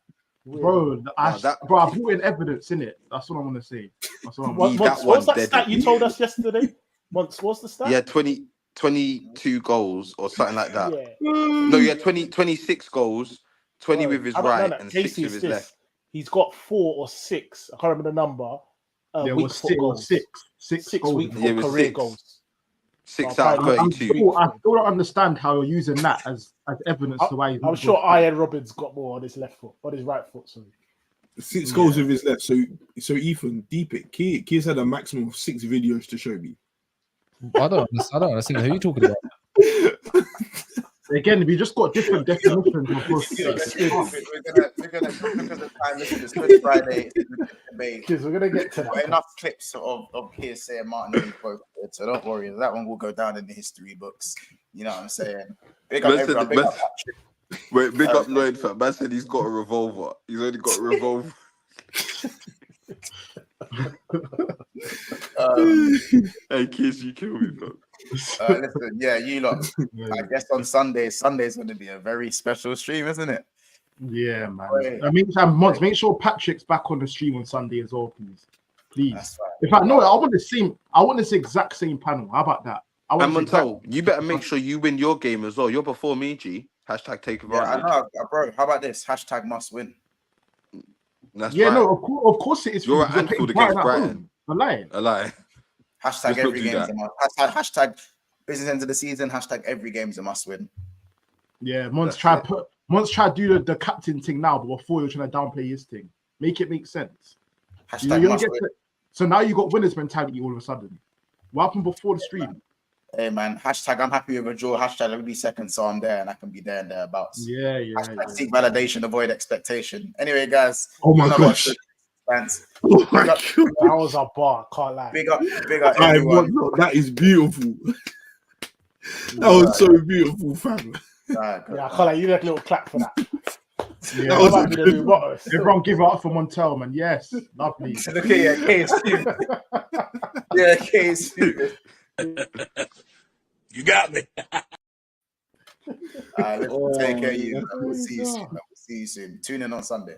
bro. I brought in evidence in it. That's what I want to say. That's what I'm. What was that stat you told us yesterday? What's the stat? Yeah, 22 goals or something like that. Yeah. No, yeah, 26 goals, 20 with his right and 6 Casey, with his left. He's got 4 or 6. I can't remember the number. There weak was foot goals. six 6 goals. week Yeah, it was career 6. goals. 6 out of 32. I still don't understand how you're using that as evidence to why. I'm sure Ian Robbins got more on his left foot, on his right foot. Sorry. 6 goals with his left. So Ethan, deep it. Keys had a maximum of 6 videos to show me. I don't understand who you're talking about. Again, we just got different definitions of those We're things. gonna because of the time. This is Good Friday. Debate. Kids, we're gonna get to Got that. enough clips of Kersey and Martin both, so don't worry. That one will go down in the history books. You know what I'm saying? Big up everyone. Big up Patrick. Wait, big up Lloyd, fam. Man said he's got a revolver. He's only got a revolver. Hey, kids, you kill me, fam. Listen, yeah, you lot. I guess on Sunday's going to be a very special stream, isn't it? Yeah, man. Wait. Make sure Patrick's back on the stream on Sunday as well, please. Please. That's right. In fact, no, I want this exact same panel. How about that? And Montel, you better make sure you win your game as well. You're before me, G. Hashtag take Yeah, advantage. I know, bro. How about this? Hashtag must win. That's Yeah, right. no, of course it is. You're at You're Anfield playing against at Brighton. home. I'm lying. A lie. Hashtag Just every don't do game's that. a must. Hashtag business end of the season. Hashtag every game's a must win. Yeah, Mons, That's Once try to do the captain thing now, but before you're trying to downplay his thing. Make it make sense. So now you got winners mentality all of a sudden. What happened before the stream? Hey man, hashtag I'm happy with a draw. Hashtag let me be second, so I'm there and I can be there and thereabouts. Yeah. Seek validation, avoid expectation. Anyway, guys. Oh my gosh. Thanks. Oh my God. That was a bar. Can't lie. Big up everyone. That is beautiful. That was so beautiful, fam. I can't lie. You like a little clap for that. Yeah, That was a good everyone give it up for Montel, man. Yes, lovely. Okay, yeah, KSU. Yeah, KSU. You got me. Let's take care of you. We'll see you soon. Tune in on Sunday.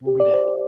We'll be there.